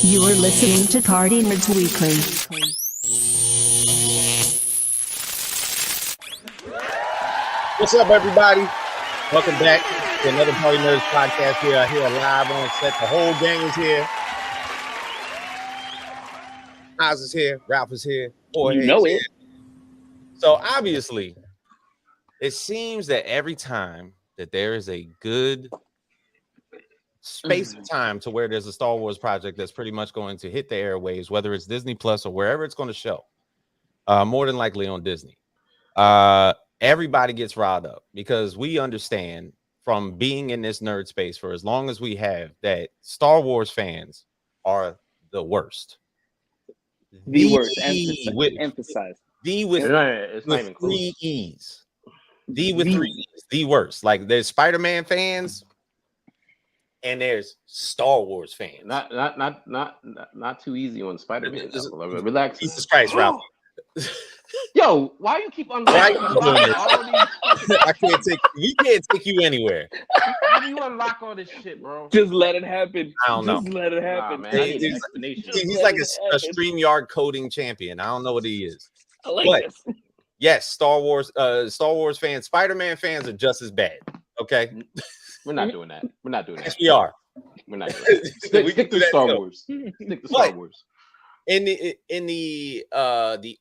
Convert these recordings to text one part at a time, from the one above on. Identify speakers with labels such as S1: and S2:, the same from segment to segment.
S1: You are listening to Party Nerds Weekly.
S2: What's up, everybody? Welcome back to another Party Nerds podcast here. Here live on set. The whole gang is here. Oz is here. Ralph is here.
S3: You know it.
S2: So obviously, it seems that every time that there is a good space of time to where there's a Star Wars project that's pretty much going to hit the airwaves, whether it's Disney Plus or wherever it's going to show, more than likely on Disney, everybody gets riled up because we understand from being in this nerd space for as long as we have that Star Wars fans are the worst.
S3: The worst. Emphasize.
S2: With three E's. With three E's. The worst. Like there's Spider-Man fans and there's Star Wars fans.
S4: Not too easy on Spider-Man. Relax.
S2: Jesus Christ, Ralph.
S4: Yo, why you keep unlocking all these?
S2: We can't take you anywhere.
S4: How do you unlock all this shit, bro?
S3: Just let it happen.
S2: I don't know.
S3: Just let it happen.
S4: Nah, man.
S2: He's like a StreamYard coding champion. I don't know what he is.
S3: I like this.
S2: Yes, Star Wars fans, Spider-Man fans are just as bad. Okay,
S4: we're not doing that.
S2: Yes, we are.
S4: We're not doing that. Stick to Star Wars. Stick to Star Wars.
S2: In the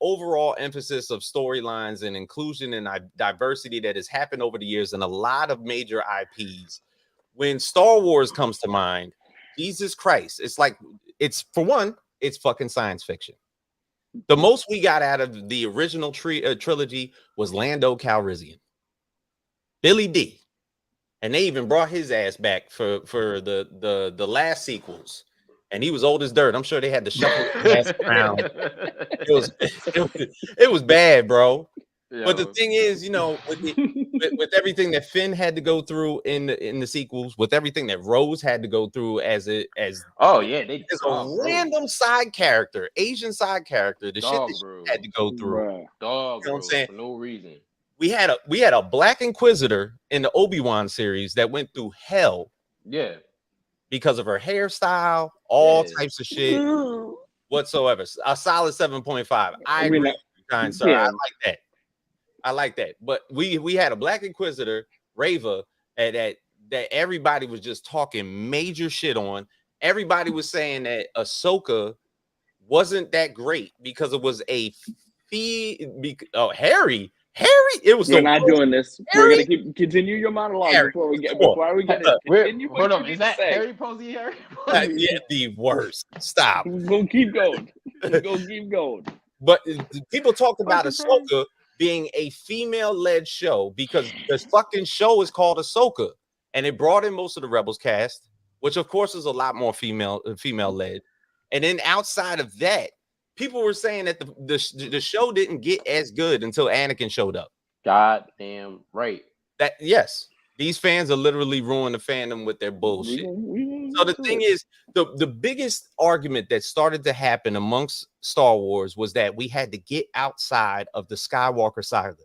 S2: overall emphasis of storylines and inclusion and diversity that has happened over the years in a lot of major IPs, when Star Wars comes to mind, Jesus Christ, it's fucking science fiction. The most we got out of the original trilogy was Lando Calrissian, Billy D, and they even brought his ass back for the last sequels. And he was old as dirt. I'm sure they had to shuffle his ass around. It was bad, bro. Yo. But the thing is, with everything that Finn had to go through in the sequels, with everything that Rose had to go through as a random side character, Asian side character, the shit that she had to go through.
S4: Dog, you know what I'm saying? For no reason.
S2: We had a Black Inquisitor in the Obi-Wan series that went through hell.
S4: Yeah.
S2: Because of her hairstyle, all types of shit whatsoever. A solid 7.5. I agree, kind sir. Yeah. I like that. But we had a Black Inquisitor, Reva, that everybody was just talking major shit on. Everybody was saying that Ahsoka wasn't that great because it was Harry. It was.
S3: We're not doing this. We're gonna continue your monologue before we get it.
S4: Hold on. Is that Harry Posey?
S2: Yeah, the worst. Stop.
S3: We're gonna keep going.
S2: But people talked about Ahsoka being a female-led show because the fucking show is called Ahsoka, and it brought in most of the Rebels cast, which of course is a lot more female-led. And then outside of that, people were saying that the show didn't get as good until Anakin showed up.
S4: Goddamn right.
S2: Yes, these fans are literally ruining the fandom with their bullshit. So the thing is, the biggest argument that started to happen amongst Star Wars was that we had to get outside of the Skywalker saga.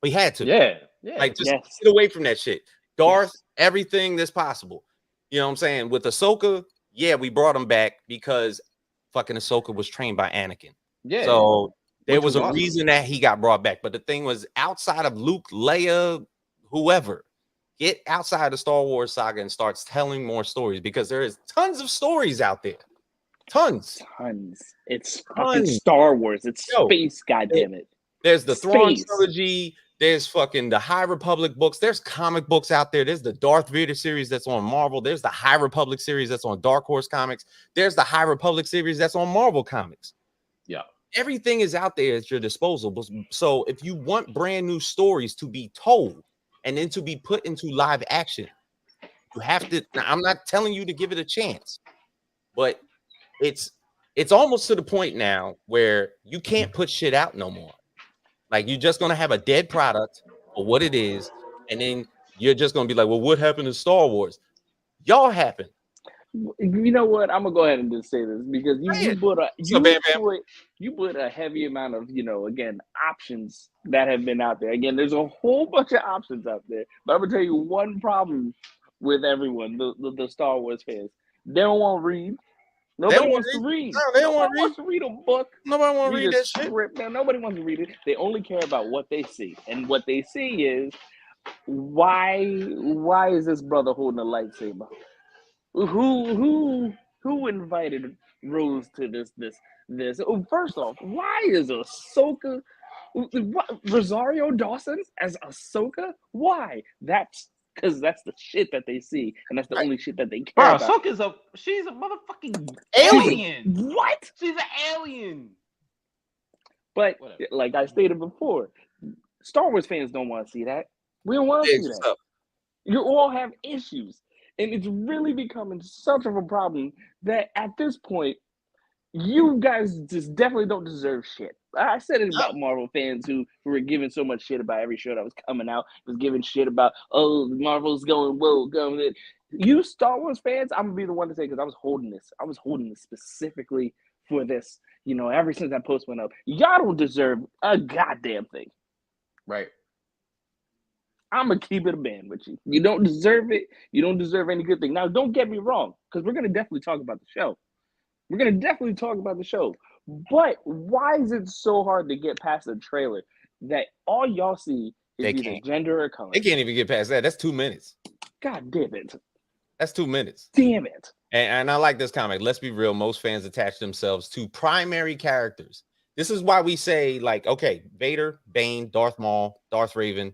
S2: We had to.
S4: Yeah.
S2: Like just get away from that shit. Darth, everything that's possible. You know what I'm saying? With Ahsoka, yeah, we brought him back because fucking Ahsoka was trained by Anakin. Yeah. So there was a reason that he got brought back. But the thing was, outside of Luke, Leia, whoever, get outside the Star Wars saga and starts telling more stories because there is tons of stories out there. Tons.
S3: It's fucking Star Wars. It's space, goddammit.
S2: There's the Thrawn trilogy. There's fucking the High Republic books. There's comic books out there. There's the Darth Vader series that's on Marvel. There's the High Republic series that's on Dark Horse Comics. There's the High Republic series that's on Marvel Comics.
S4: Yeah.
S2: Everything is out there at your disposal. So if you want brand new stories to be told and then to be put into live action, you have to. Now, I'm not telling you to give it a chance, but it's almost to the point now where you can't put shit out no more. Like you're just gonna have a dead product for what it is, and then you're just gonna be like, "Well, what happened to Star Wars?" Y'all happened.
S3: You know what? I'm gonna go ahead and just say this because you put a heavy amount of again options that have been out there. Again, there's a whole bunch of options out there, but I'm gonna tell you one problem with everyone, the Star Wars fans. They don't want to read. Nobody wants to read.
S2: No, they don't
S3: Nobody wants to read a book.
S2: Nobody want to read
S3: a
S2: that shit.
S3: script. Man, nobody wants to read it. They only care about what they see, and what they see is why is this brother holding a lightsaber? Who invited Rose to this? Oh, first off, why is Ahsoka? Rosario Dawson as Ahsoka? Why? That's because that's the shit that they see, and that's the only shit that they care
S4: Bro,
S3: about.
S4: Ahsoka's she's a motherfucking
S2: Alien.
S3: What?
S4: She's an alien.
S3: But
S4: Whatever.
S3: like I stated before, Star Wars fans don't want to see that. We don't want to see that. You all have issues, and it's really becoming such of a problem that at this point, you guys just definitely don't deserve shit. I said it about Marvel fans who were giving so much shit about every show that was coming out, was giving shit about, oh, Marvel's going woke. You Star Wars fans, I'm gonna be the one to say, because I was holding this specifically for this, ever since that post went up. Y'all don't deserve a goddamn thing.
S4: Right.
S3: I'm gonna keep it a band with you. You don't deserve it. You don't deserve any good thing. Now, don't get me wrong, because we're gonna definitely talk about the show. But why is it so hard to get past a trailer that all y'all see is either gender or color?
S2: They can't even get past that. That's 2 minutes.
S3: God damn it.
S2: That's 2 minutes.
S3: Damn it.
S2: And I like this comic. Let's be real. Most fans attach themselves to primary characters. This is why we say, like, okay, Vader, Bane, Darth Maul, Darth Raven,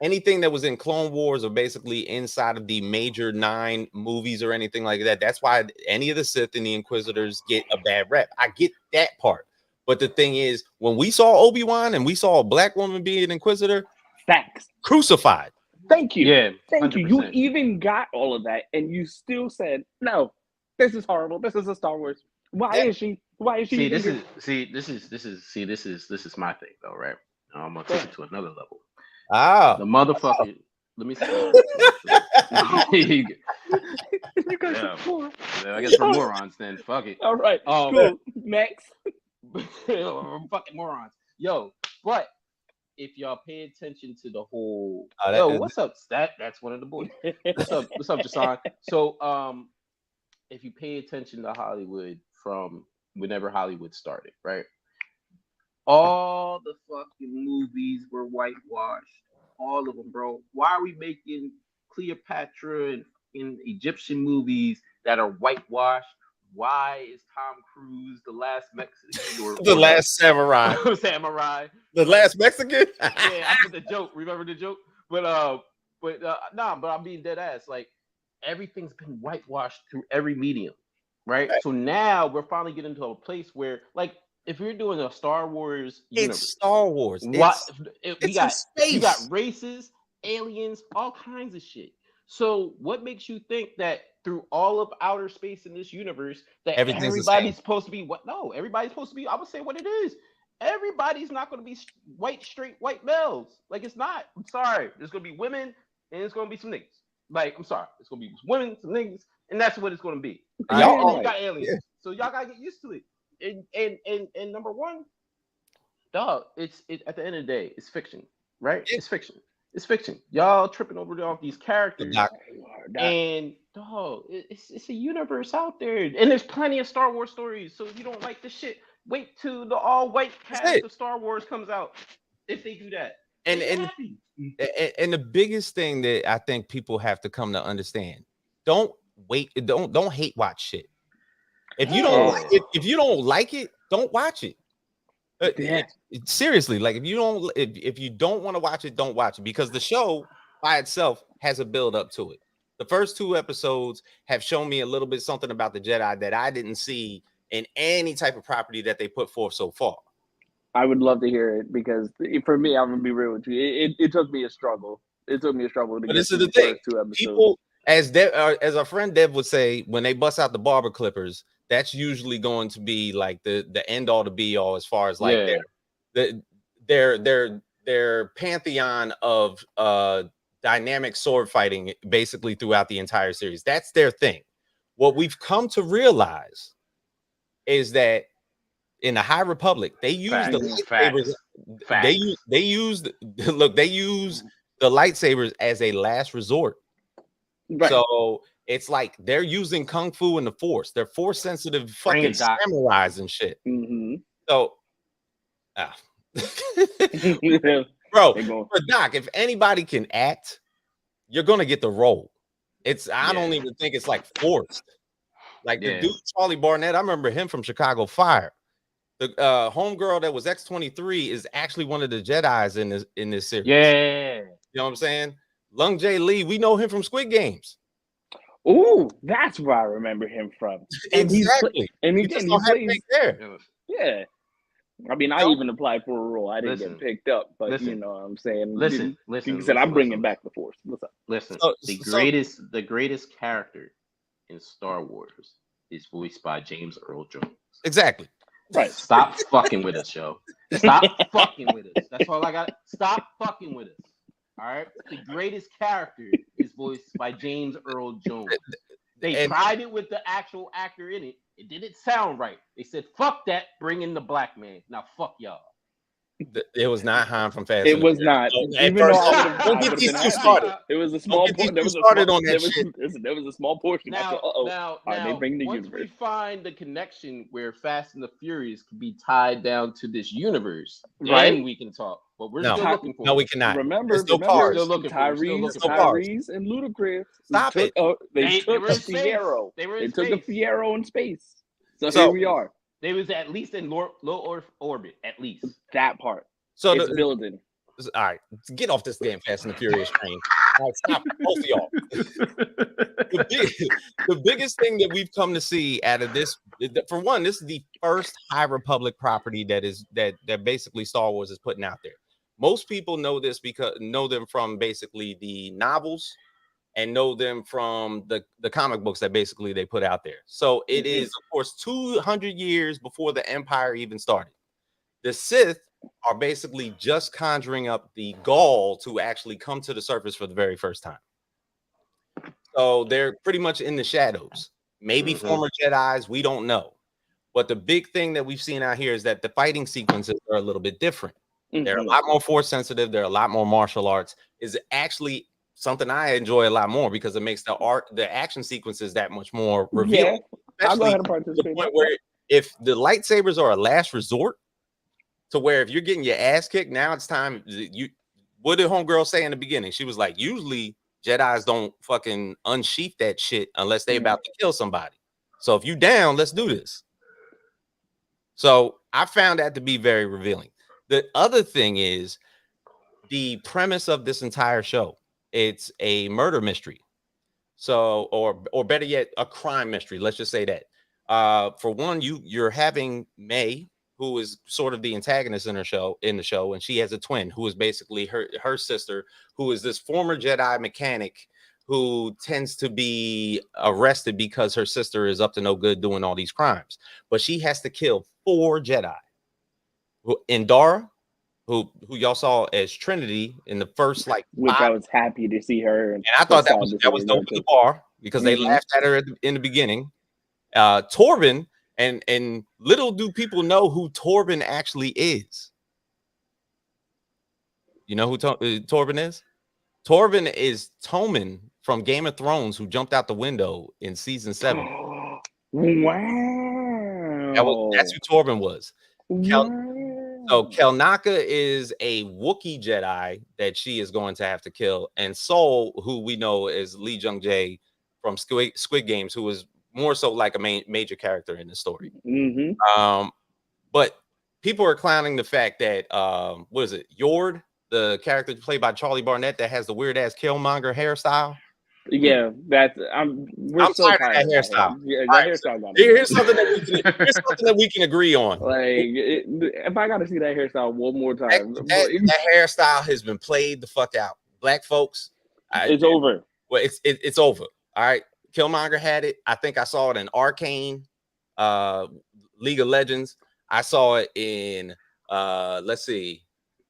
S2: anything that was in Clone Wars or basically inside of the major 9 movies or anything like that. That's why any of the Sith and the Inquisitors get a bad rep. I get that part. But the thing is, when we saw Obi-Wan and we saw a black woman be an Inquisitor,
S3: facts,
S2: crucified.
S3: Thank you.
S4: Yeah,
S3: thank
S4: 100%.
S3: you. You even got all of that, and you still said, no, this is horrible. This is a Star Wars. Why is she?
S4: See, this is my thing though, right? I'm gonna take it to another level. The motherfucker. Let me see.
S3: You guys are poor.
S4: I guess for morons, then fuck it.
S3: All right. Cool. Next.
S4: Fucking morons. Yo, but if y'all pay attention to the whole, what's up, Stat? That's one of the boys. What's up, Jason? So, if you pay attention to Hollywood from whenever Hollywood started, right? All the fucking movies were whitewashed. All of them, bro. Why are we making Cleopatra and in Egyptian movies that are whitewashed? Why is Tom Cruise the last Mexican?
S2: The last samurai. The last Mexican?
S4: Yeah, after the joke. Remember the joke? But I'm being dead ass. Like, everything's been whitewashed through every medium, right? So now we're finally getting to a place where, like, if you're doing a Star Wars universe,
S2: it's Star Wars.
S4: You got races, aliens, all kinds of shit. So what makes you think that through all of outer space in this universe that everybody's supposed to be what? No, everybody's supposed to be. I would say what it is. Everybody's not going to be straight white males. Like, it's not. I'm sorry. There's going to be women and it's going to be some niggas. Like, I'm sorry. It's going to be women, some niggas, and that's what it's going to be. Y'all got aliens, so y'all got to get used to it. And number one, dog, it's at the end of the day, it's fiction, right? It's fiction. Y'all tripping over off these characters, and dog, it's a universe out there, and there's plenty of Star Wars stories. So if you don't like this shit, wait till the all-white cast of Star Wars comes out. If they do that,
S2: and the biggest thing that I think people have to come to understand: don't hate watch shit. If you don't like it, don't watch it. Seriously, like if you don't want to watch it, don't watch it, because the show by itself has a build up to it. The first 2 episodes have shown me a little bit something about the Jedi that I didn't see in any type of property that they put forth so far.
S3: I would love to hear it, because for me, I'm gonna be real with you. It took me a struggle. It took me a struggle to get through the first 2 episodes.
S2: People, as our friend Dev would say, when they bust out the barber clippers, that's usually going to be like the end all to be all as far as like their pantheon of dynamic sword fighting basically throughout the entire series. That's their thing. What we've come to realize is that in the High Republic, they use the lightsabers. They use the lightsabers as a last resort. Right. So it's like they're using kung fu and the force. They're force sensitive fucking samurais and shit. So, bro, for Doc, if anybody can act, you're gonna get the role. I don't even think it's like forced. Like the dude Charlie Barnett, I remember him from Chicago Fire. The homegirl that was X-23 is actually one of the Jedis in this series.
S4: Yeah,
S2: you know what I'm saying? Lung J. Lee, we know him from Squid Games.
S3: Oh, that's where I remember him from. And
S2: exactly.
S3: He plays
S2: there.
S3: Yeah. I mean, I even applied for a role. I didn't get picked up, but you know what I'm saying.
S4: Listen.
S3: He said, "I'm bringing back the Force." What's up?
S4: Listen, the greatest character in Star Wars is voiced by James Earl Jones.
S2: Exactly.
S3: Right.
S4: Stop fucking with us, yo. Stop fucking with us. That's all I got. Stop fucking with us. All right. The greatest character is voiced by James Earl Jones. They tried it with the actual actor in it. It didn't sound right. They said, "Fuck that. Bring in the black man." Now, fuck y'all.
S2: It was not Han from Fast.
S3: It was not.
S2: Even though don't get these two started.
S3: It was a small portion. There was a small portion.
S4: Now,
S3: they bring the
S4: once
S3: universe.
S4: we find the connection where Fast and the Furious can be tied down to this universe, then we can talk. But we're still looking for.
S2: No, we cannot.
S3: Remember,
S2: still cars.
S3: Tyrese and Ludacris.
S2: Stop it.
S3: They took a Fiero.
S4: They
S3: took a Fiero in space. So here we are.
S4: They was at least in low orbit, at least.
S3: That part.
S2: So
S3: it's building.
S2: All right, get off this damn Fast and the Furious train. All right, stop, both of y'all. The biggest thing that we've come to see out of this, for one, this is the first High Republic property that basically Star Wars is putting out there. Most people know this because know them from basically the novels and know them from the comic books that basically they put out there. So it is, of course, 200 years before the Empire even started. The Sith are basically just conjuring up the gall to actually come to the surface for the very first time. So they're pretty much in the shadows. Maybe former Jedis, we don't know. But the big thing that we've seen out here is that the fighting sequences are a little bit different. They're a lot more force sensitive. They're a lot more martial arts. Is actually something I enjoy a lot more because it makes the action sequences that much more revealing.
S3: Yeah, I'll go ahead and participate.
S2: The point where if the lightsabers are a last resort, to where if you're getting your ass kicked, now it's time. What did homegirl say in the beginning? She was like, usually Jedis don't fucking unsheath that shit unless they about to kill somebody. So if you down, let's do this. So I found that to be very revealing. The other thing is the premise of this entire show. It's a murder mystery. So, or better yet, a crime mystery. Let's just say that. For one, you're having May, who is sort of the antagonist in the show, and she has a twin who is basically her sister, who is this former Jedi mechanic who tends to be arrested because her sister is up to no good doing all these crimes. But she has to kill 4 Jedi. Indara, who y'all saw as Trinity in the first
S3: which I was happy to see her,
S2: and I thought that was dope for the bar because they laughed at her in the beginning. Torben, and little do people know who Torben actually is. You know who Torben is? Torben is Tommen from Game of Thrones, who jumped out the window in season 7.
S3: Wow,
S2: that's who Torben was. So Kelnaka is a Wookiee Jedi that she is going to have to kill, and Sol, who we know is Lee Jung-jae from Squid Games, who is more so like a major character in the story. But people are clowning the fact that what is it, Yord, the character played by Charlie Barnett that has the weird ass Killmonger hairstyle.
S3: Yeah, that's I'm so
S2: tired of that hairstyle.
S3: Hairstyle
S2: here's something that we can agree on.
S3: Like, if I got to see that hairstyle one more time,
S2: that hairstyle has been played the fuck out. Black folks,
S3: it's over.
S2: Well, it's over. All right, Killmonger had it. I think I saw it in Arcane, League of Legends. I saw it in let's see.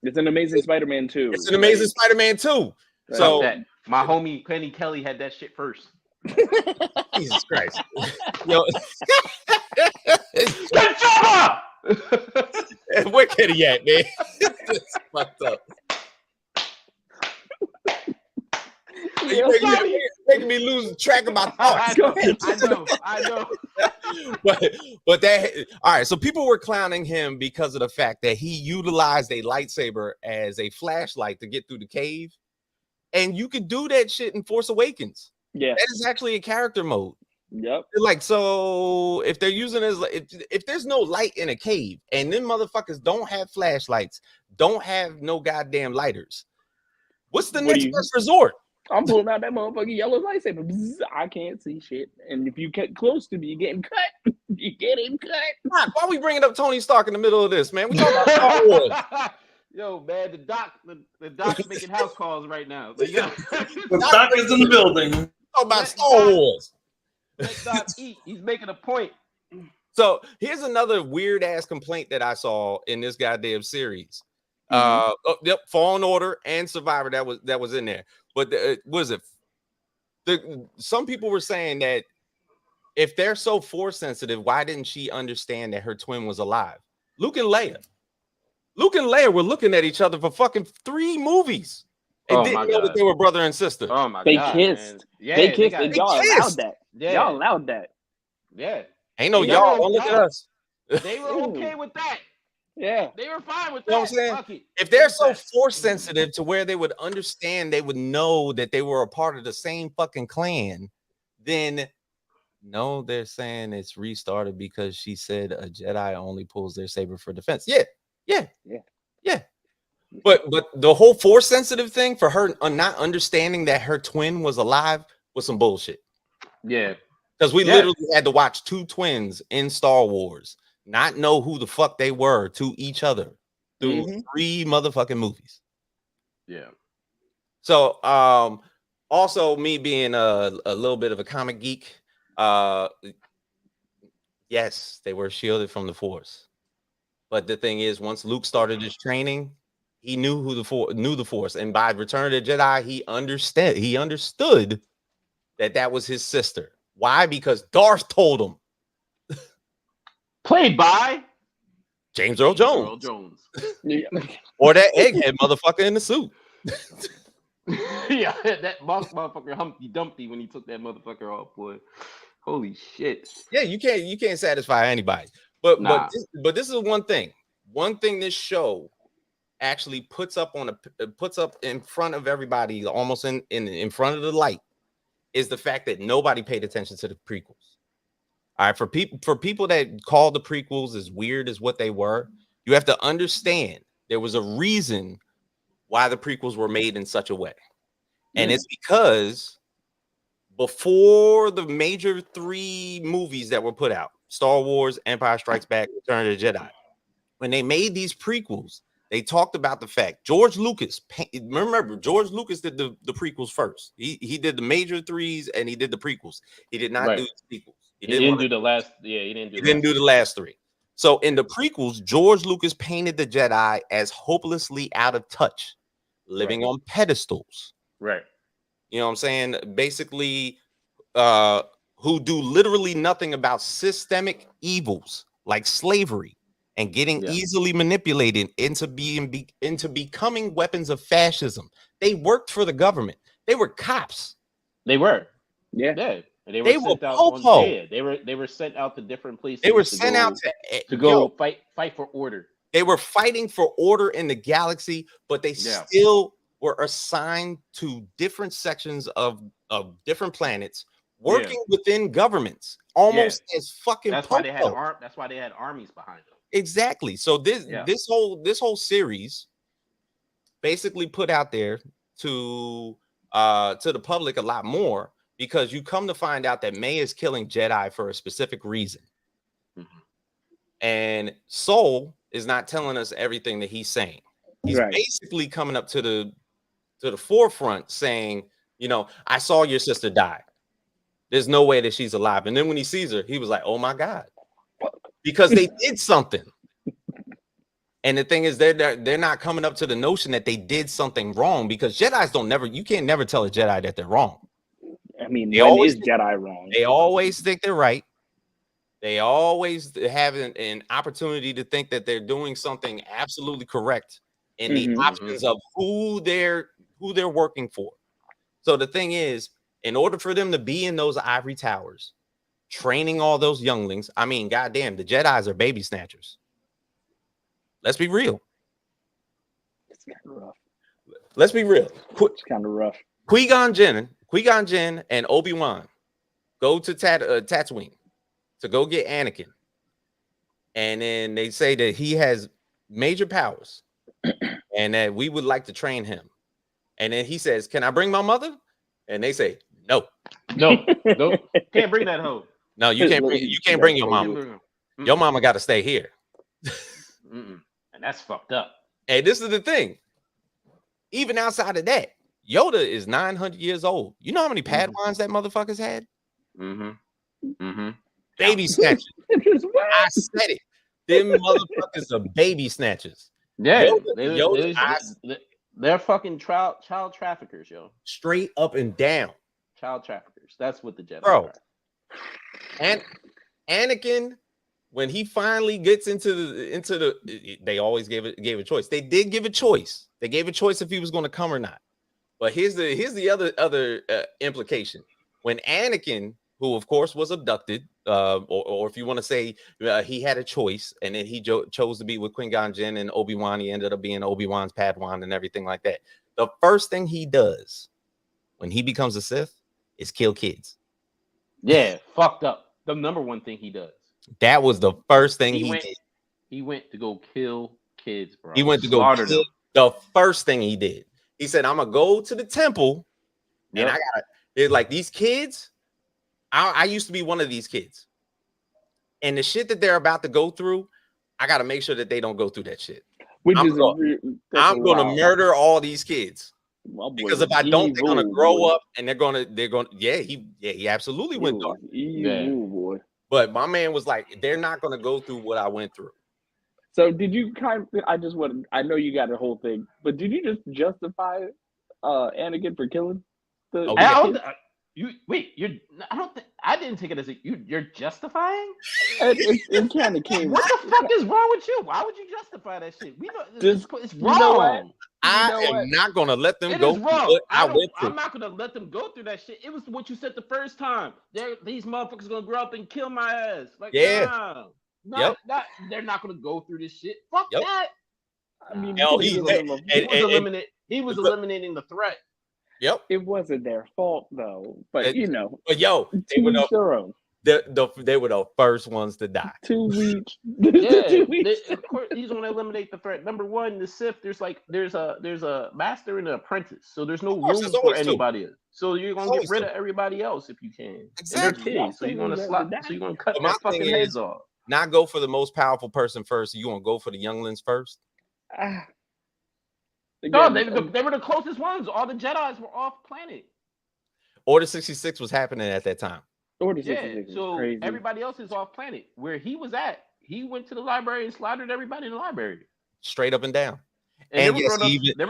S3: It's an Amazing Spider-Man 2.
S2: It's an Amazing Spider-Man 2. So
S4: that. My homie Penny Kelly had that shit first.
S2: Jesus Christ. Yo. Where can he at, man? It's fucked up. Making me lose track of my thoughts.
S3: Go ahead.
S4: I know.
S2: but that all right. So people were clowning him because of the fact that he utilized a lightsaber as a flashlight to get through the cave, and you could do that shit in Force Awakens.
S3: Yeah,
S2: that is actually a character mode.
S3: Yep.
S2: Like, so if they're using it as if there's no light in a cave and them motherfuckers don't have flashlights, don't have no goddamn lighters, what's the next best resort?
S3: I'm pulling out that motherfucking yellow lightsaber. Bzz, I can't see shit. And if you get close to me, you're getting cut. You're getting cut.
S2: Why are we bringing up Tony Stark in the middle of this, man? We talking about Star Wars.
S4: Yo, man, the doc's making house calls right now. The
S5: doc is in the building.
S2: Talking about Star Wars.
S4: Let Doc eat. He's making a point.
S2: So here's another weird ass complaint that I saw in this goddamn series. Fallen Order and Survivor that was in there. But what is it? Some people were saying that if they're so force sensitive, why didn't she understand that her twin was alive? Luke and Leia were looking at each other for fucking 3 movies and didn't know that they were brother and sister.
S4: Oh my
S3: They
S4: God,
S3: kissed.
S4: man. Yeah,
S3: They kissed. And y'all
S2: kissed.
S3: allowed that.
S4: Yeah.
S3: Y'all allowed that.
S4: Yeah.
S2: Ain't no
S4: Yeah,
S2: y'all. Don't look at us.
S4: They were okay with that.
S3: Yeah.
S4: They were fine with
S2: You know
S4: that.
S2: what I'm saying?
S4: Fuck it.
S2: If they're so force sensitive to where they would understand, they would know that they were a part of the same fucking clan, then no, they're saying it's restarted because she said a Jedi only pulls their saber for defense. Yeah. But the whole force sensitive thing for her not understanding that her twin was alive was some bullshit.
S4: Yeah.
S2: Because we literally had to watch 2 twins in Star Wars not know who the fuck they were to each other through 3 motherfucking movies.
S4: Yeah.
S2: So also me being a little bit of a comic geek, yes, they were shielded from the Force. But the thing is, once Luke started his training, he knew knew the Force, and by Return of the Jedi, he understood that was his sister. Why? Because Darth told him.
S4: Played by
S2: James Earl Jones.
S3: Yeah.
S2: Or that egghead motherfucker in the suit.
S4: Yeah, that motherfucker Humpty Dumpty when he took that motherfucker off, boy. Holy shit.
S2: Yeah, you can't satisfy anybody. But this is one thing. One thing this show actually puts up in front of everybody, almost in front of the light, is the fact that nobody paid attention to the prequels. All right, for people that call the prequels as weird as what they were, you have to understand there was a reason why the prequels were made in such a way. And it's because before the major 3 movies that were put out, Star Wars, Empire Strikes Back, Return of the Jedi, when they made these prequels, they talked about the fact George Lucas, remember, George Lucas did the prequels first. He did the major 3s and he did the prequels. He did not do the sequels.
S4: He didn't do the last. Yeah, he didn't do
S2: the last 3. So in the prequels, George Lucas painted the Jedi as hopelessly out of touch, living on pedestals.
S4: Right.
S2: You know what I'm saying? Basically, who do literally nothing about systemic evils like slavery and getting easily manipulated into becoming weapons of fascism. They worked for the government. They were cops.
S4: They were.
S3: Yeah.
S4: And they were sent out they were sent out to different places.
S2: They were sent out
S4: to go fight for order.
S2: They were fighting for order in the galaxy, but they still were assigned to different sections of different planets, working within governments, almost as fucking.
S4: That's why they had armies behind them.
S2: Exactly. So this whole series basically put out there to the public a lot more, because you come to find out that May is killing Jedi for a specific reason. And Soul is not telling us everything that he's saying. He's basically coming up to the forefront saying, you know, I saw your sister die. There's no way that she's alive. And then when he sees her, he was like, oh my God. Because they did something. And the thing is, they're not coming up to the notion that they did something wrong, because Jedis you can't never tell a Jedi that they're wrong.
S3: I mean, when is Jedi wrong?
S2: They always think they're right. They always have an opportunity to think that they're doing something absolutely correct in the options of who they're working for. So the thing is, in order for them to be in those ivory towers, training all those younglings. I mean, goddamn, the Jedis are baby snatchers. Let's be real.
S3: It's kind of rough.
S2: Let's be real.
S3: It's kind of rough.
S2: Qui-Gon Jinn and Obi-Wan go to Tatooine to go get Anakin. And then they say that he has major powers and that we would like to train him. And then he says, "Can I bring my mother?" And they say, "No.
S4: No. Can't bring that home.
S2: No, you can't bring your mama. Your mama got to stay here."
S4: And that's fucked up.
S2: And this is the thing. Even outside of that, Yoda is 900 years old. You know how many Padawans that motherfucker's had? Baby snatchers. I said it. Them motherfuckers are baby snatchers.
S4: Yeah, they're fucking child traffickers, yo.
S2: Straight up and down.
S4: Child traffickers. That's what the Jedi
S2: are.
S4: Bro.
S2: And Anakin, when he finally gets into the, they always gave a choice. They did give a choice. They gave a choice if he was going to come or not. But here's the other implication. When Anakin, who of course was abducted, or if you want to say he had a choice, and then he chose to be with Qui-Gon Jinn and Obi-Wan, he ended up being Obi-Wan's Padawan and everything like that. The first thing he does when he becomes a Sith is kill kids.
S4: Yeah, fucked up. The number one thing he does.
S2: That was the first thing he did.
S4: He went to go kill kids, bro.
S2: He went to go kill them. The first thing he did. He said, "I'm gonna go to the temple, and it's like these kids. I used to be one of these kids, and the shit that they're about to go through, I gotta make sure that they don't go through that shit. I'm gonna murder all these kids because if I don't, they're gonna grow up and they're gonna. Yeah, he absolutely went dark.
S3: Boy.
S2: But my man was like, they're not gonna go through what I went through.
S3: So did you I know you got the whole thing, but did you just justify Anakin for killing the
S4: I didn't take it as you're justifying?
S3: It kind of came.
S4: What the fuck is wrong with you? Why would you justify that shit? We know it's wrong.
S2: I am not gonna let them go through what I went through.
S4: I'm not gonna let them go through that shit. It was what you said the first time. These motherfuckers gonna grow up and kill my ass. Like, yeah. They're not gonna go through this shit. Fuck that. I mean, he was eliminating the threat.
S2: Yep.
S3: It wasn't their fault though. But they
S2: were their own. They were the first ones to die.
S3: 2 weeks.
S4: Of course, he's going to eliminate the threat. Number one, the Sith. There's a master and an apprentice, so there's no room for anybody else. So you're going to get rid of everybody else if you can.
S2: Exactly.
S4: So you're going to cut their fucking heads off.
S2: Not go for the most powerful person first. You going to go for the younglings first?
S4: No, they were the closest ones. All the Jedis were off planet.
S2: Order 66 was happening at that time.
S4: So crazy. Everybody else is off planet. Where he was at, he went to the library and slaughtered everybody in the library.
S2: Straight up and down.
S4: And there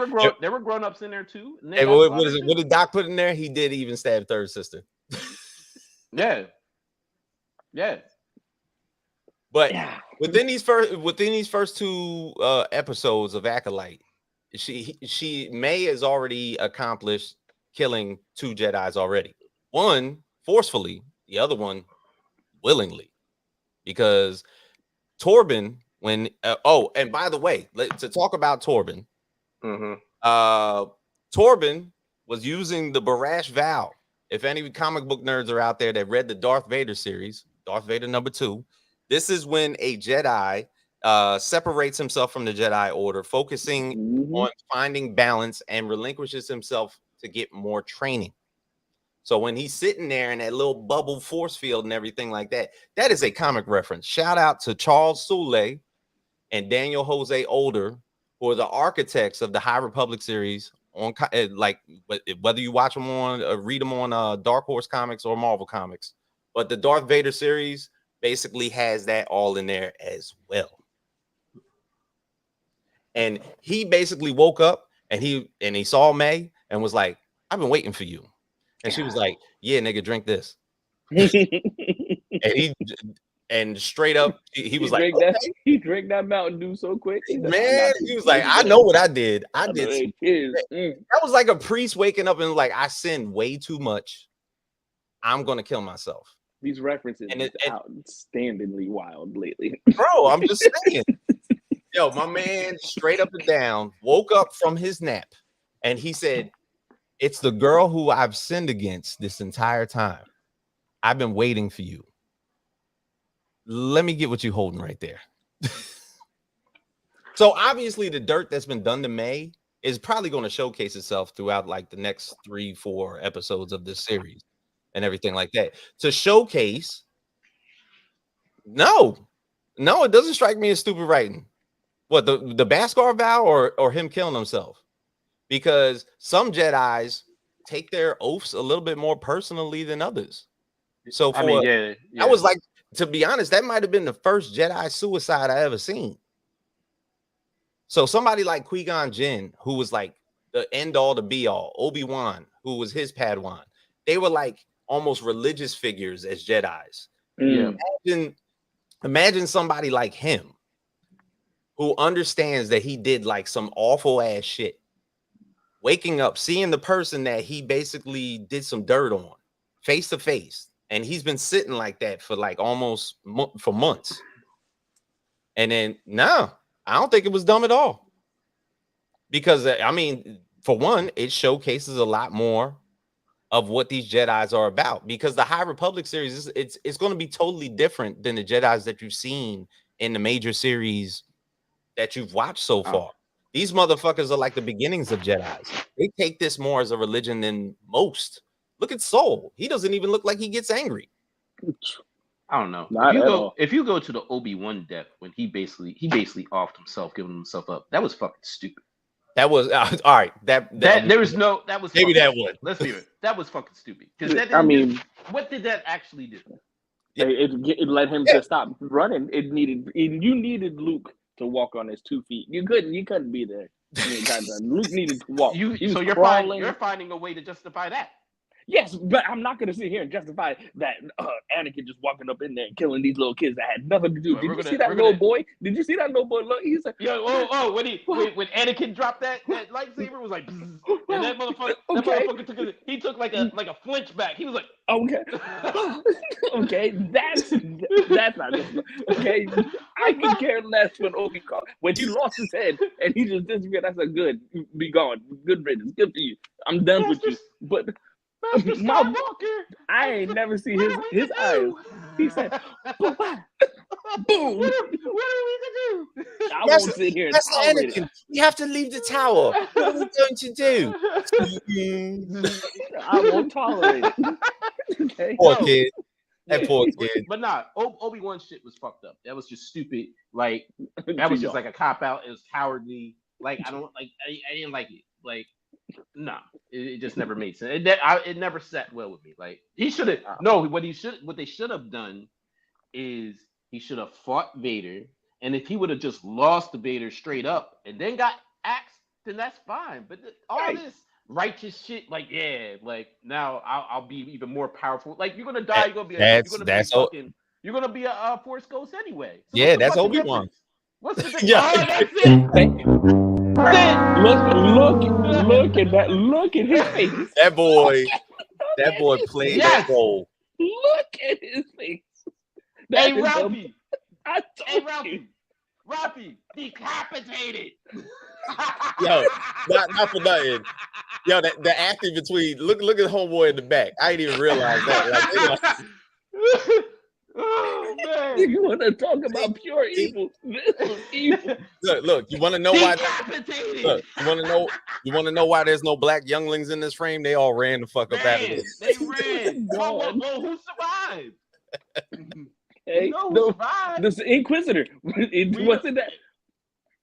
S4: were grown-ups in there too.
S2: And what did Doc put in there? He did even stab third sister.
S4: Yeah.
S2: But within these first two episodes of Acolyte, May has already accomplished killing 2 Jedis already. One forcefully, the other one willingly, because Torben, when and by the way, to talk about Torben, Torben was using the Barash Vow. If any comic book nerds are out there that read the Darth Vader series, Darth Vader #2, this is when a Jedi separates himself from the Jedi Order, focusing on finding balance, and relinquishes himself to get more training. So when he's sitting there in that little bubble force field and everything like that, that is a comic reference. Shout out to Charles Soule and Daniel Jose Older, who are the architects of the High Republic series. On like whether you watch them on, read them on Dark Horse Comics or Marvel Comics, but the Darth Vader series basically has that all in there as well. And he basically woke up and he saw May and was like, "I've been waiting for you." And she was like, "Yeah, nigga, drink this." and straight up, he was like,
S3: okay. He drank that Mountain Dew so quick.
S2: Man, he was like, "I know what I did. I did." That was like a priest waking up and like, "I sinned way too much. I'm gonna kill myself.
S3: These references are outstandingly wild lately.
S2: Bro, I'm just saying. Yo, my man straight up and down woke up from his nap and he said, "It's the girl who I've sinned against this entire time. I've been waiting for you. Let me get what you're holding right there." So obviously the dirt that's been done to May is probably going to showcase itself throughout like the next 3-4 episodes of this series and everything like that. To showcase, no, it doesn't strike me as stupid writing. What, the Beskar vow or him killing himself? Because some Jedis take their oaths a little bit more personally than others. So for I was like, to be honest, that might have been the first Jedi suicide I ever seen. So somebody like Qui-Gon Jinn, who was like the end all to be all, Obi-Wan, who was his Padawan, they were like almost religious figures as Jedis. Imagine somebody like him who understands that he did like some awful ass shit, waking up, seeing the person that he basically did some dirt on face to face. And he's been sitting like that for like almost for months. And then, no, I don't think it was dumb at all. Because, I mean, for one, it showcases a lot more of what these Jedis are about. Because the High Republic series, it's going to be totally different than the Jedis that you've seen in the major series that you've watched so far. These motherfuckers are like the beginnings of Jedis. They take this more as a religion than most. Look at Soul. He doesn't even look like he gets angry.
S4: I don't know. If you go to the Obi-Wan death when he basically offed himself, giving himself up, that was fucking stupid.
S2: That was all right. That was
S4: maybe that
S2: would.
S4: Let's be real. That was fucking stupid. Because what did that actually do?
S3: It let him just stop running. You needed Luke to walk on his 2 feet. You couldn't be there. Luke needed to walk.
S4: You're finding a way to justify that.
S3: Yes, but I'm not going to sit here and justify that Anakin just walking up in there and killing these little kids that had nothing to do. Did you see that little boy? Look, he's like,
S4: when Anakin dropped that lightsaber, it was like, and that motherfucker took like a flinch back. He was like,
S3: okay, that's not good. Okay, I can care less when he lost his head and he just disappeared. I said, good, be gone, good riddance, good for you. I'm done with you, but. I ain't never seen his eyes. He said, "Boom!"
S4: What are we to do?
S3: I won't sit here and tolerate it.
S2: We have to leave the tower. What are we going to do?
S3: I won't tolerate it. Okay.
S2: Poor kid. That poor kid.
S4: But nah, Obi-Wan shit was fucked up. That was just stupid. Like that was just like a cop out. It was cowardly. Like I didn't like it. Like. No, it just never made sense. It never sat well with me. Like he should have what they should have done is he should have fought Vader, and if he would have just lost to Vader straight up and then got axed, then that's fine. But this righteous shit, like now I'll be even more powerful. Like you're gonna die, you're gonna be a Force ghost anyway. So
S2: that's Obi-Wan.
S4: What's the difference? That's it.
S3: Look at his face.
S2: That boy played that role.
S3: Look at his face.
S4: Hey, Ralphie.
S3: Ralphie.
S4: Ralphie, decapitated.
S2: Yo, not for nothing. Yo, the acting between look at homeboy in the back. I didn't even realize that.
S3: Oh man! You want to talk about pure evil? This was evil.
S2: Look. You want to know why? Look, you want to know why there's no black younglings in this frame? They all ran the fuck up out of this.
S4: They ran. Whoa, who survived?
S3: Hey,
S4: who survived?
S3: The Inquisitor. Wasn't that?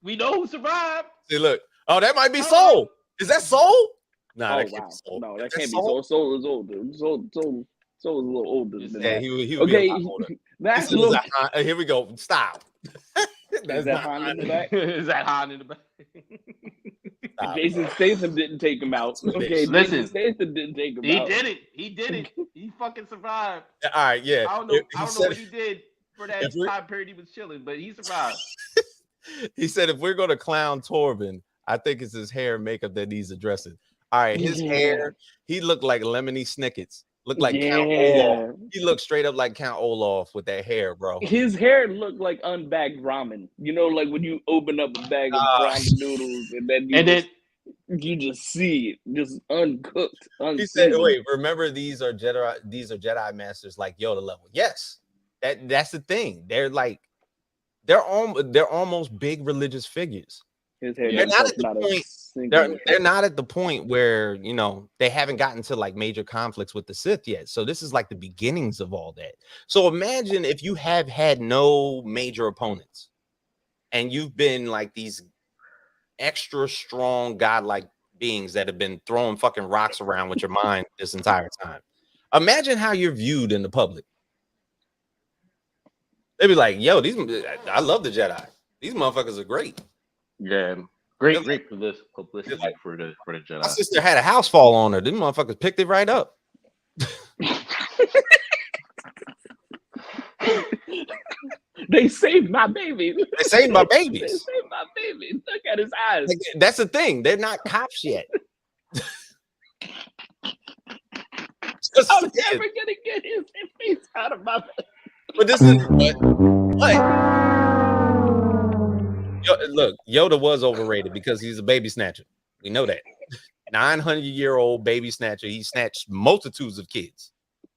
S4: We know who survived.
S2: See, look. Oh, that might be Soul. Is that Soul?
S3: Nah, that can't be Soul. No, that can't be Soul. Soul is older. So a little older than that.
S2: He would be a lot older.
S3: That's
S2: here we go. Stop.
S3: Is that Han in the back?
S4: Is that Han in the back?
S3: Jason Statham didn't take him out. Okay,
S4: listen,
S3: Jason Statham didn't take him out.
S4: He did it. He fucking survived.
S2: All right, yeah.
S4: I don't know what he did for that time period he was chilling, but he survived.
S2: He said, if we're going to clown Torben, I think it's his hair and makeup that needs addressing. All right, his hair, he looked like Lemony Snicket's. Looked like Count Olaf. He looked straight up like Count Olaf with that hair, bro.
S3: His hair looked like unbagged ramen. You know, like when you open up a bag of ramen noodles and then you just see it, just uncooked, unseasoned.
S2: He said, "Wait, remember these are Jedi masters like Yoda level." Yes, that's the thing. They're like they're almost big religious figures. They're not at the point. They're not at the point where, you know, they haven't gotten to like major conflicts with the Sith yet. So this is like the beginnings of all that. So imagine if you have had no major opponents and you've been like these extra strong godlike beings that have been throwing fucking rocks around with your mind this entire time. Imagine how you're viewed in the public. They'd be like, yo, I love the Jedi. These motherfuckers are great.
S4: Yeah. Great publicity like, for the Jedi.
S2: My sister had a house fall on her. Them motherfuckers picked it right up.
S3: They saved my baby.
S2: They saved my babies.
S3: They saved my baby. Look at his eyes.
S2: Like, that's the thing. They're not cops yet.
S3: I'm never gonna get his face out of my face.
S2: But this is what? Look, Yoda was overrated because he's a baby snatcher. We know that. 900-year-old baby snatcher. He snatched multitudes of kids.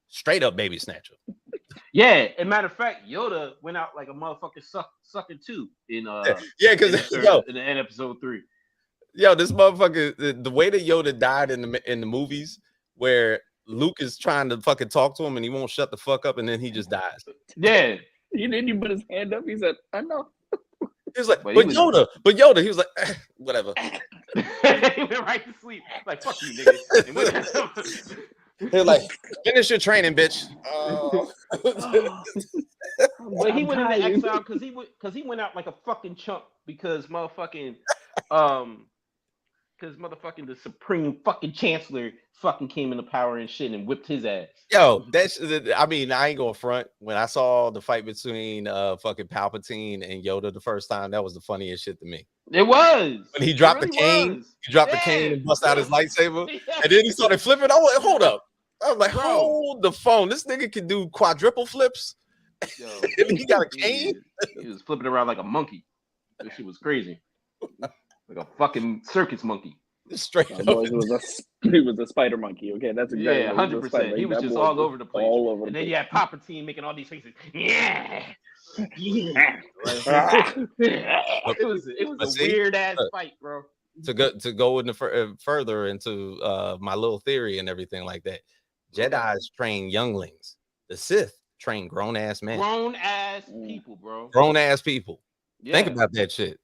S2: Straight up baby snatcher.
S4: Yeah, as a matter of fact, Yoda went out like a motherfucking sucker too in
S2: because
S4: in episode 3.
S2: Yo, this motherfucker, the way that Yoda died in the movies, where Luke is trying to fucking talk to him and he won't shut the fuck up, and then he just dies.
S4: Yeah,
S3: he put his hand up. He said, "I know."
S2: He was like, but Yoda, he was like, whatever.
S4: He went right to sleep. Like, fuck you, nigga.
S2: They're like, finish your training, bitch.
S4: But he went into exile because he went out like a fucking chump because motherfucking the Supreme fucking Chancellor fucking came into power and shit and whipped his ass.
S2: Yo, I mean, I ain't gonna front. When I saw the fight between fucking Palpatine and Yoda the first time, that was the funniest shit to me.
S4: It was
S2: when he dropped the cane. He dropped the cane and bust out his lightsaber, and then he started flipping. I was like, hold up. I was like, hold the phone. This nigga can do quadruple flips. Yo, he got a cane.
S4: He was flipping around like a monkey. That shit was crazy. Like a fucking circus monkey.
S2: Straight up.
S3: He was a spider monkey. Okay, that's exactly
S4: 100%. He was just all over the place.
S3: All over.
S4: And then you had Palpatine making all these faces. Yeah. It was a weird ass fight, bro.
S2: To go in further into my little theory and everything like that. Jedi's train younglings. The Sith train grown ass men.
S4: Grown ass people, bro.
S2: Grown ass people. Yeah. Think about that shit.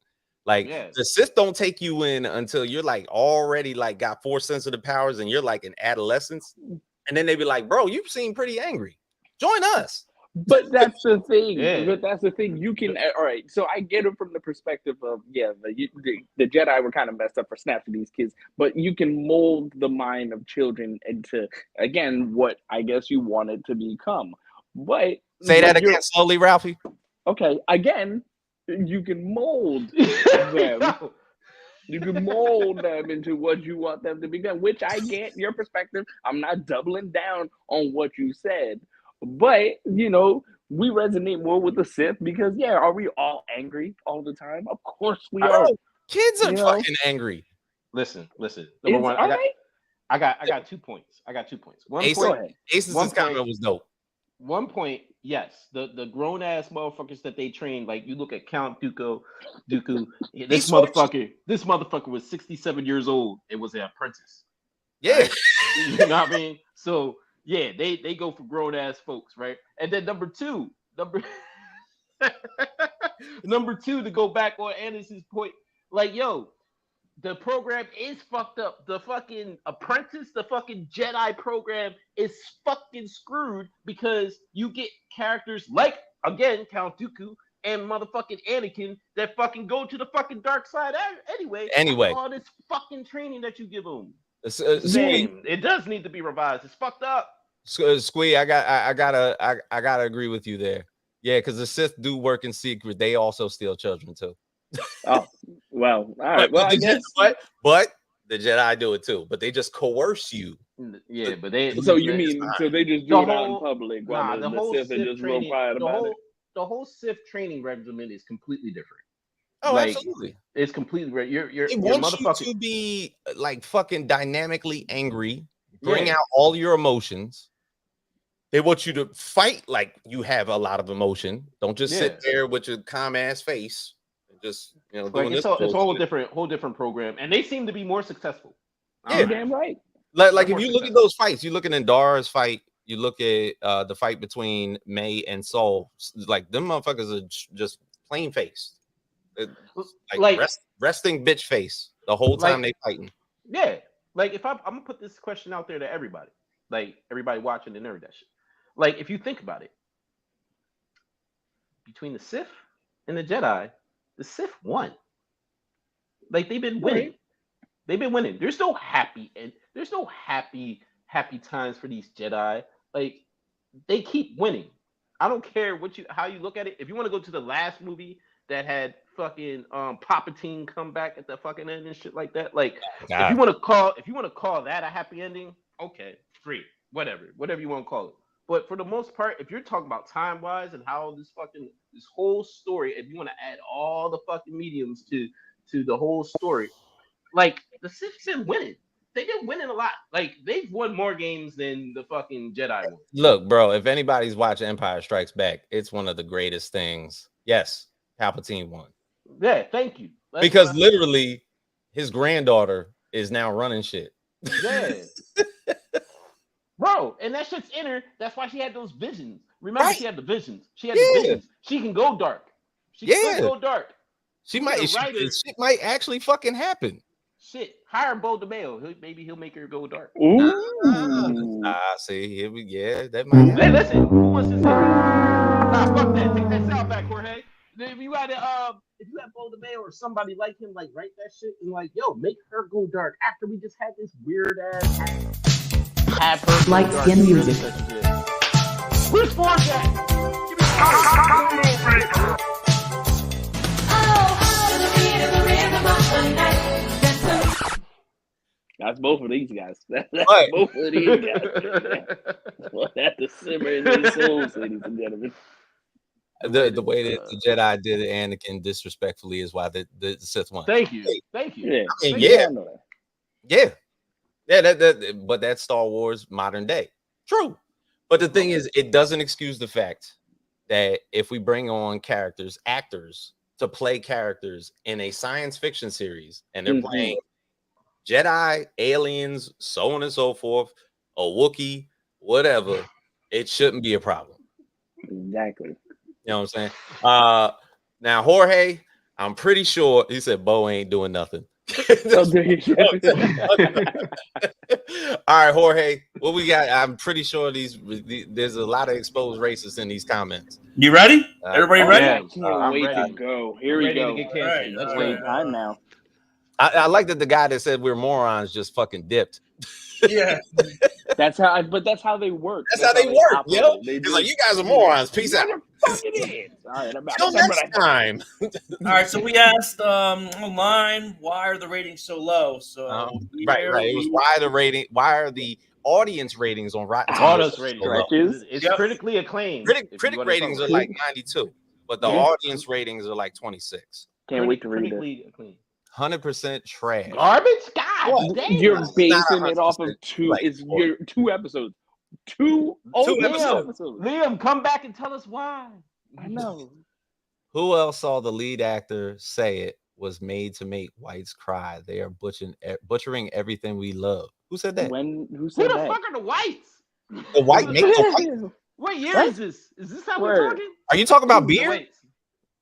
S2: Like the Sith don't take you in until you're like already like got 4 sensitive powers and you're like in adolescence, and then they be like, "Bro, you seem pretty angry. Join us."
S3: But that's the thing. But that's the thing. You can all right. So I get it from the perspective of the Jedi were kind of messed up for snapping these kids, but you can mold the mind of children into again what I guess you want it to become. But
S2: say that again slowly, Ralphie.
S3: Okay, again. You can mold them. You can mold them into what you want them to become, which I get your perspective. I'm not doubling down on what you said. But, you know, we resonate more with the Sith because, are we all angry all the time? Of course we are.
S2: Kids are fucking angry.
S4: Listen. Number one, I got 2 points.
S2: Ace's comment was dope.
S4: 1 point, yes, the grown ass motherfuckers that they train, like you look at Count Dooku. This motherfucker was 67 years old and was an apprentice.
S2: Yeah,
S4: right? You know what I mean? So yeah, they go for grown ass folks, right? And then number two, to go back on Anderson's point, like the program is fucked up. The fucking apprentice, the fucking Jedi program is fucking screwed because you get characters like, again, Count Dooku and motherfucking Anakin that fucking go to the fucking dark side anyway. All this fucking training that you give them. It does need to be revised. It's fucked up.
S2: Squee, I gotta agree with you there. Yeah, because the Sith do work in secret. They also steal children too.
S3: Oh, well, all right. Well,
S2: but the Jedi do it too, but they just coerce you
S4: Yeah, but they.
S3: So you mean so they just do it out in public while the Sith are just real quiet about it?
S4: The whole Sith training regimen is completely different.
S2: Oh, absolutely.
S4: It's completely right.
S2: They want you to be like fucking dynamically angry, bring out all your emotions. They want you to fight like you have a lot of emotion. Don't just sit there with your calm ass face. Just doing
S4: it's a whole different program, and they seem to be more successcul.
S3: Yeah, damn right.
S2: Like if you look at those fights, you look at Endara's fight, you look at the fight between May and Saul. Like them motherfuckers are just plain faced. Like resting bitch face the whole time they fighting.
S4: Yeah, like if I'm gonna put this question out there to everybody, like everybody watching and every that shit. Like if you think about it, between the Sith and the Jedi, the Sith won. Like they've been winning. They've been winning. There's no happy times for these Jedi. Like they keep winning. I don't care how you look at it. If you want to go to the last movie that had fucking Palpatine come back at the fucking end and shit like that. Like if you want to call that a happy ending, okay, great. Whatever you want to call it. But for the most part, if you're talking about time-wise and how this whole story, if you want to add all the fucking mediums to the whole story, like the Sith's been winning. They've been winning a lot. Like they've won more games than the fucking Jedi won.
S2: Look, bro, if anybody's watched Empire Strikes Back, it's one of the greatest things. Yes, Palpatine won.
S4: Yeah, thank you.
S2: Because literally his granddaughter is now running shit.
S4: Yeah. Bro, and that shit's in her. That's why she had those visions. Remember, she had the visions. She had the visions. She can go dark. She can go dark.
S2: Shit might actually fucking happen.
S4: Shit, hire Bo DeMeo. Maybe he'll make her go dark.
S2: Ooh. See, that might happen.
S4: Hey, listen, who wants to say that? Nah, fuck that. Take that sound back, Jorge. If you had Bo DeMeo or somebody like him, like write that shit and like, yo, make her go dark after we just had this weird ass have her
S1: light skin music.
S4: Where's Forget? Give me
S3: That's both of these guys. That's both of these guys. That's the simmer in their souls, ladies and gentlemen.
S2: The way that the Jedi did Anakin disrespectfully is why the Sith won.
S4: Thank you. Yeah.
S2: But that's Star Wars modern day. True. But the thing is, it doesn't excuse the fact that if we bring on actors to play characters in a science fiction series, and they're playing Jedi, aliens, so on and so forth, a Wookiee, whatever, it shouldn't be a problem.
S3: Exactly.
S2: You know what I'm saying? Now, Jorge, I'm pretty sure he said Bo ain't doing nothing. All right, Jorge, what we got? I'm pretty sure there's a lot of exposed racists in these comments.
S5: You ready? Everybody ready?
S3: I can't wait to go. Here we go.
S4: Let's wait time now.
S2: I like that the guy that said we're morons just fucking dipped.
S5: Yeah.
S3: That's how they work.
S2: That's how they work, yo. It's like, you guys are morons. Peace out.
S3: All right,
S2: till next time.
S5: All right, so we asked online, why are the ratings so low? So
S2: right. It was why are the audience ratings on Rotten
S4: Tomatoes it's critically acclaimed.
S2: Critic ratings are like 92, but the audience ratings are like 26.
S3: Can't wait to read it.
S2: 100% trash.
S4: Garbage? God damn.
S3: You're basing it off of two episodes. Two episodes.
S4: Liam, come back and tell us why.
S3: I know.
S2: Who else saw the lead actor say it was made to make whites cry? They are butchering everything we love. Who said that?
S3: Who said that?
S4: Who the fuck are the whites?
S2: The white make the white.
S4: What year is this? Is this how we're talking?
S2: Are you talking about beer?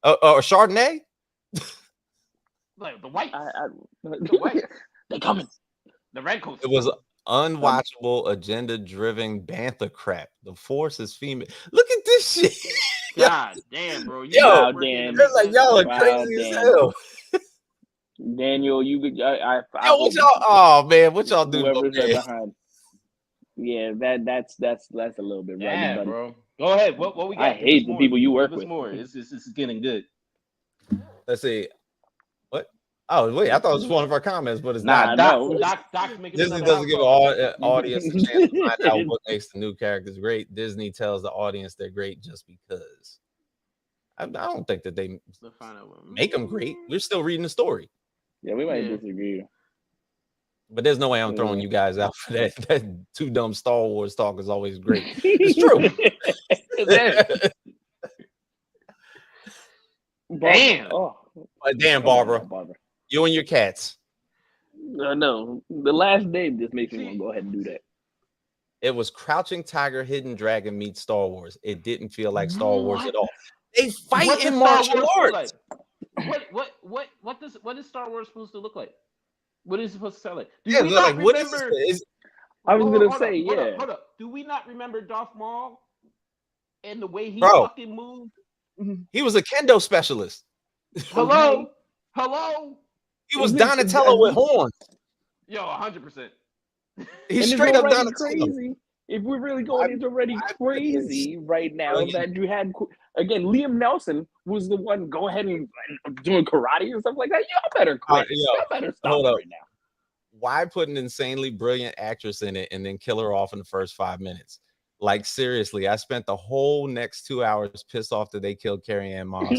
S2: Or Chardonnay?
S4: Like the whites.
S3: The whites. They coming.
S4: The red coats.
S2: It was unwatchable, agenda-driven bantha crap. The Force is female. Look at this shit.
S4: God damn, bro.
S2: Yo, it's like y'all are crazy as hell.
S3: Daniel, what
S2: y'all? Oh man, what y'all do?
S3: Behind. Yeah, that's a little bit
S4: right, bro. Go ahead. What we got?
S3: I hate the people you work with.
S4: More. This is getting good.
S2: Let's see. What? Oh wait, I thought it was one of our comments, but it's
S3: Nah,
S2: not.
S3: no.
S4: Doc's making
S2: Disney
S4: another
S2: doesn't give audience a chance to find out what makes the new characters great. Disney tells the audience they're great just because. I don't think that they make them great. We're still reading the story.
S3: Yeah, we might disagree.
S2: But there's no way I'm throwing you guys out for that. That too dumb Star Wars talk is always great. It's true.
S3: Damn.
S2: Damn, Barbara. You and your cats.
S3: No, the last name just makes me want to go ahead and do that.
S2: It was Crouching Tiger, Hidden Dragon meets Star Wars. It didn't feel like Star Wars at all. They fight in martial arts.
S4: What is Star Wars supposed to look like? What is it supposed to sound like?
S2: I
S3: was gonna say,
S4: hold up. Do we not remember Darth Maul and the way he fucking moved?
S2: He was a kendo specialist.
S4: Hello.
S2: He was Donatello with horns.
S4: Yo, 100%.
S2: He's straight up Donatello.
S3: Crazy. If we're really going, it's already crazy right now that you had again. Liam Neeson was the one go ahead and doing karate and stuff like that. Y'all better quit. Y'all better stop right now.
S2: Why put an insanely brilliant actress in it and then kill her off in the first 5 minutes? Like seriously, I spent the whole next 2 hours pissed off that they killed Carrie-Anne Moss.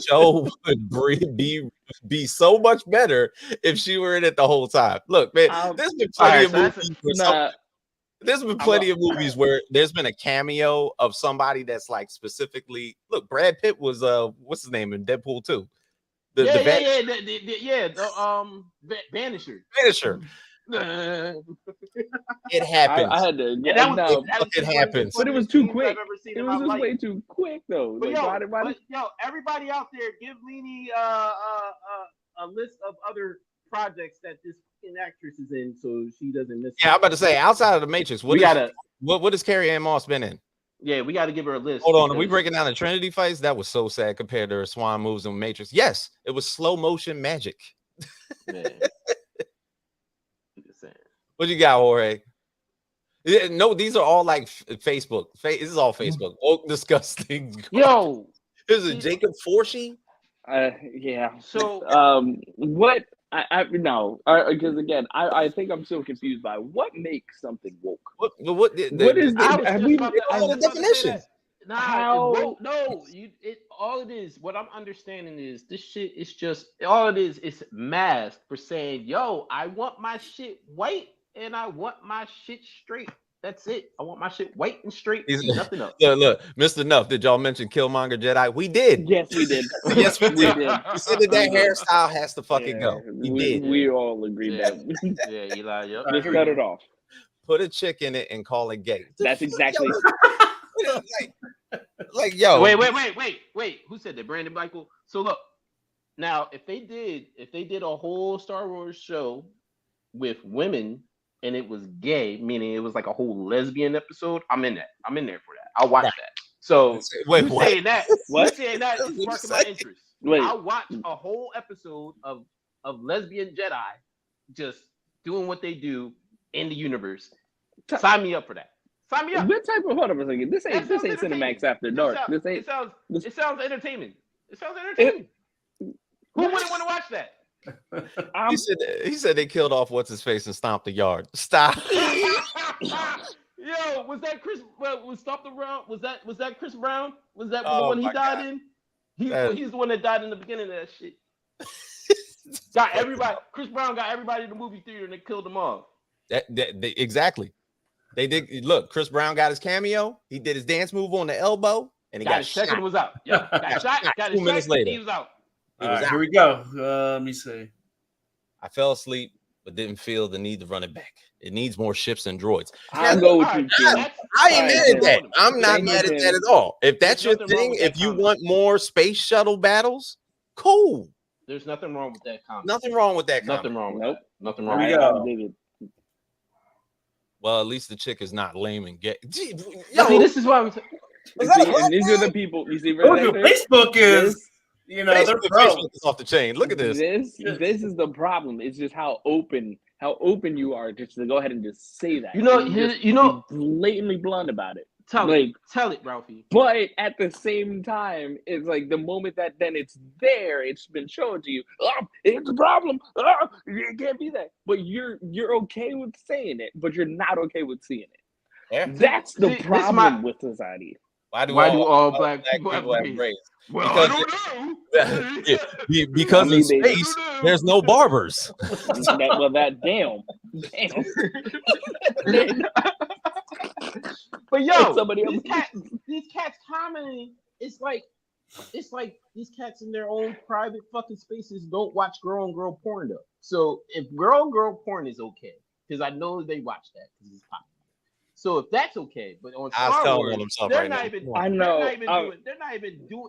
S2: Show would be so much better if she were in it the whole time. Look, man, there's been plenty of movies. There's been plenty of movies where there's been a cameo of somebody that's like specifically. Look, Brad Pitt was what's his name in Deadpool 2? The
S4: Vanisher.
S2: It happens.
S3: I had to.
S2: It happens.
S3: But it was too quick. It was just way too quick, though.
S4: But everybody out there, give Leanie a list of other projects that this actress is in, so she doesn't miss.
S2: Yeah, I'm about to say, outside of the Matrix, what has Carrie-Anne Moss been in?
S4: Yeah, we got to give her a list.
S2: Hold on, are we breaking down the Trinity fights? That was so sad compared to her swan moves in Matrix. Yes, it was slow motion magic. What you got, Jorge? No, these are all like Facebook. This is all Facebook. Oh, disgusting.
S4: Yo,
S2: is it Jacob Forshee?
S3: Yeah.
S4: So,
S3: what? Because again, I think I'm so confused by what makes something woke.
S2: What is
S3: the
S2: definition?
S4: All it is, what I'm understanding is this shit is just all it is. It's mask for saying, yo, I want my shit white and I want my shit straight. That's it. I want my shit white and straight. Nothing else.
S2: Look, Mr. Nuff, did y'all mention Killmonger Jedi? We did.
S3: Yes, we did.
S2: Yes, we did. We said that hairstyle has to fucking go. We did.
S3: We all agreed that.
S4: Yeah, Eli. Yep.
S3: Just cut it off.
S2: Put a chick in it and call it gay.
S3: That's exactly.
S2: like yo.
S4: Wait. Who said that? Brandon Michael. So look, now if they did a whole Star Wars show with women. And it was gay, meaning it was like a whole lesbian episode. I'm in there for that. I'll watch that. So
S2: wait,
S4: what? Saying that is sparking my interest. I'll watch a whole episode of lesbian Jedi just doing what they do in the universe. Sign me up for that. Sign me up.
S3: What type of hold on a second? This ain't Cinemax After Dark.
S4: It sounds entertaining. It sounds entertaining. Who wouldn't want to watch that?
S2: He said they killed off what's his face and stomped the yard. Stop.
S4: Yo, was that Chris? Was Stop the Round? Was that Chris Brown? Was that the one he died in? He's the one that died in the beginning of that shit. Got everybody. Chris Brown got everybody in the movie theater and they killed them all.
S2: Exactly. They did. Look, Chris Brown got his cameo. He did his dance move on the elbow, and he got
S4: shot. Second was out. Yeah, got shot. Got
S2: 2 minutes later.
S4: He was out.
S5: Here we go. Let me see.
S2: I fell asleep, but didn't feel the need to run it back. It needs more ships and droids.
S3: I'll go with you,
S2: I ain't mad at that. I'm not mad at that at all. If that's your thing, if you want more space shuttle battles, cool.
S4: There's nothing wrong with that comment.
S2: Nothing wrong with that comment.
S4: Nothing wrong with that. Nothing wrong
S5: with that.
S2: Well, at least the chick is not lame and gay.
S4: See, this is what I'm saying.
S3: And these are the people. You see,
S5: Facebook is. You know, they're
S2: Facebook is off the chain. Look at this.
S3: This is the problem. It's just how open you are just to go ahead and just say that.
S4: You know,
S3: blatantly blunt about it.
S4: Tell it, Ralphie.
S3: But at the same time, it's like the moment that then it's there, it's been shown to you. Oh, it's a problem. Oh, it can't be that. But you're okay with saying it, but you're not okay with seeing it.
S2: Yeah.
S3: That's the problem with society.
S2: Why do
S4: all black people have braids?
S2: Well, because I don't know. Because in space, there's no barbers.
S3: Damn.
S4: But yo, these cats commenting. It's like these cats in their own private fucking spaces don't watch girl on girl porn though. So if girl on girl porn is okay, because I know they watch that because it's popular. So if that's okay, but on Star Wars, they're not even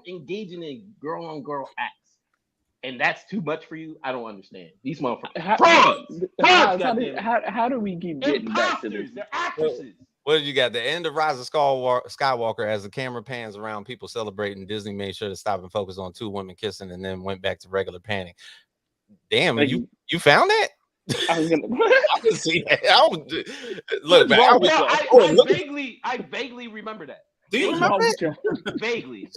S4: engaging in girl on girl acts, and that's too much for you. I don't understand these motherfuckers.
S3: How do we keep getting back to this?
S4: They're actresses.
S2: What did you got? The end of Rise of Skywalker, as the camera pans around, people celebrating. Disney made sure to stop and focus on two women kissing, and then went back to regular panning. Damn, you found that?
S3: I was gonna
S2: I can see that. Look, man.
S4: I vaguely remember that.
S2: Do you remember that?
S4: Vaguely.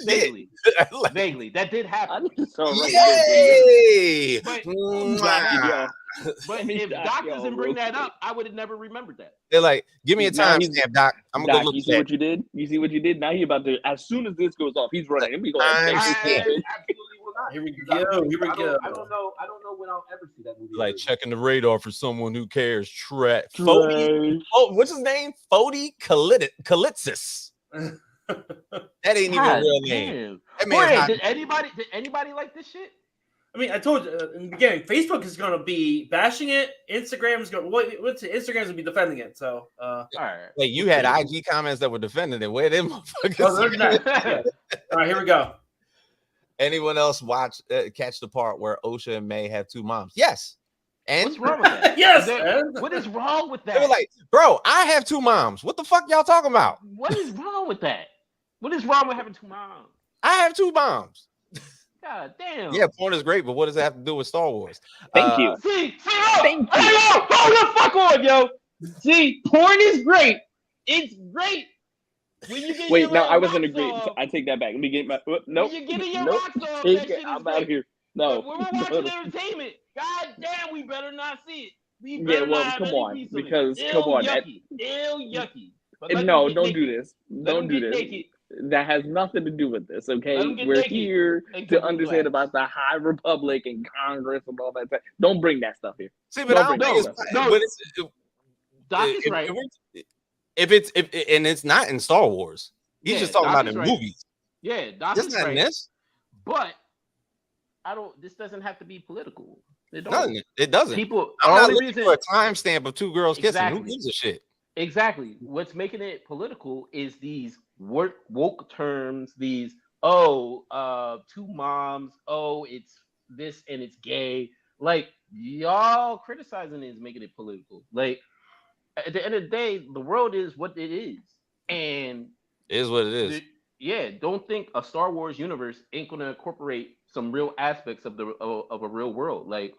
S4: That did happen.
S2: Yay!
S4: But if Doc doesn't bring that up, I would have never remembered that.
S2: They're like, give me a timestamp, Doc. I'm gonna go look.
S3: You see what you did? You see what you did? Now he about to. As soon as this goes off, he's running. We
S4: Absolutely will not.
S5: Here we go.
S4: I don't know when I'll ever see that movie.
S2: Like checking the radar for someone who cares. What's his name? Fody Kalitsis. That ain't even a real name.
S4: Did anybody like this shit?
S5: I mean, I told you in the beginning, Facebook is going to be bashing it. Instagram is going. Instagram's going to be defending it. So,
S4: all right.
S2: Wait, you had IG comments that were defending it. Where them motherfuckers?
S5: Yeah. All right, here we go.
S2: Anyone else catch the part where Osha and May have two moms? Yes. And
S4: what's wrong with that?
S5: Yes.
S4: What is wrong with that?
S2: They were like, bro, I have two moms. What the fuck y'all talking about?
S4: What is wrong with that? What is wrong with having two moms?
S2: I have two moms.
S4: God damn.
S2: Yeah, porn is great, but what does that have to do with Star Wars?
S3: Thank you.
S4: Thank you. Hold the fuck on, yo. See, porn is great. It's great. When you get
S3: Wait, no, I wasn't agreeing. So I take that back. Let me get my nope.
S4: When you're getting your rocks off,
S3: I'm out of here. No.
S4: When we're watching entertainment, god damn, we better not see it.
S3: Come on.
S4: Yucky.
S3: No, don't do this. Don't do this. That has nothing to do with this, okay? We're here to understand about the High Republic and Congress and all that stuff. Don't bring that stuff here.
S2: See, but I don't think
S4: Doc is right.
S2: If it's not in Star Wars. He's just talking about in movies.
S4: Yeah, Doc is
S2: not
S4: right.
S2: In this.
S4: But this doesn't have to be political. It
S2: doesn't. I'm not looking for a timestamp of two girls kissing. Who gives a shit?
S4: Exactly. What's making it political is these woke terms, these two moms, it's this and it's gay. Like, y'all criticizing it is making it political. Like, at the end of the day, the world is what it is. And
S2: it is what it is.
S4: Don't think a Star Wars universe ain't gonna incorporate some real aspects of a real world. Like,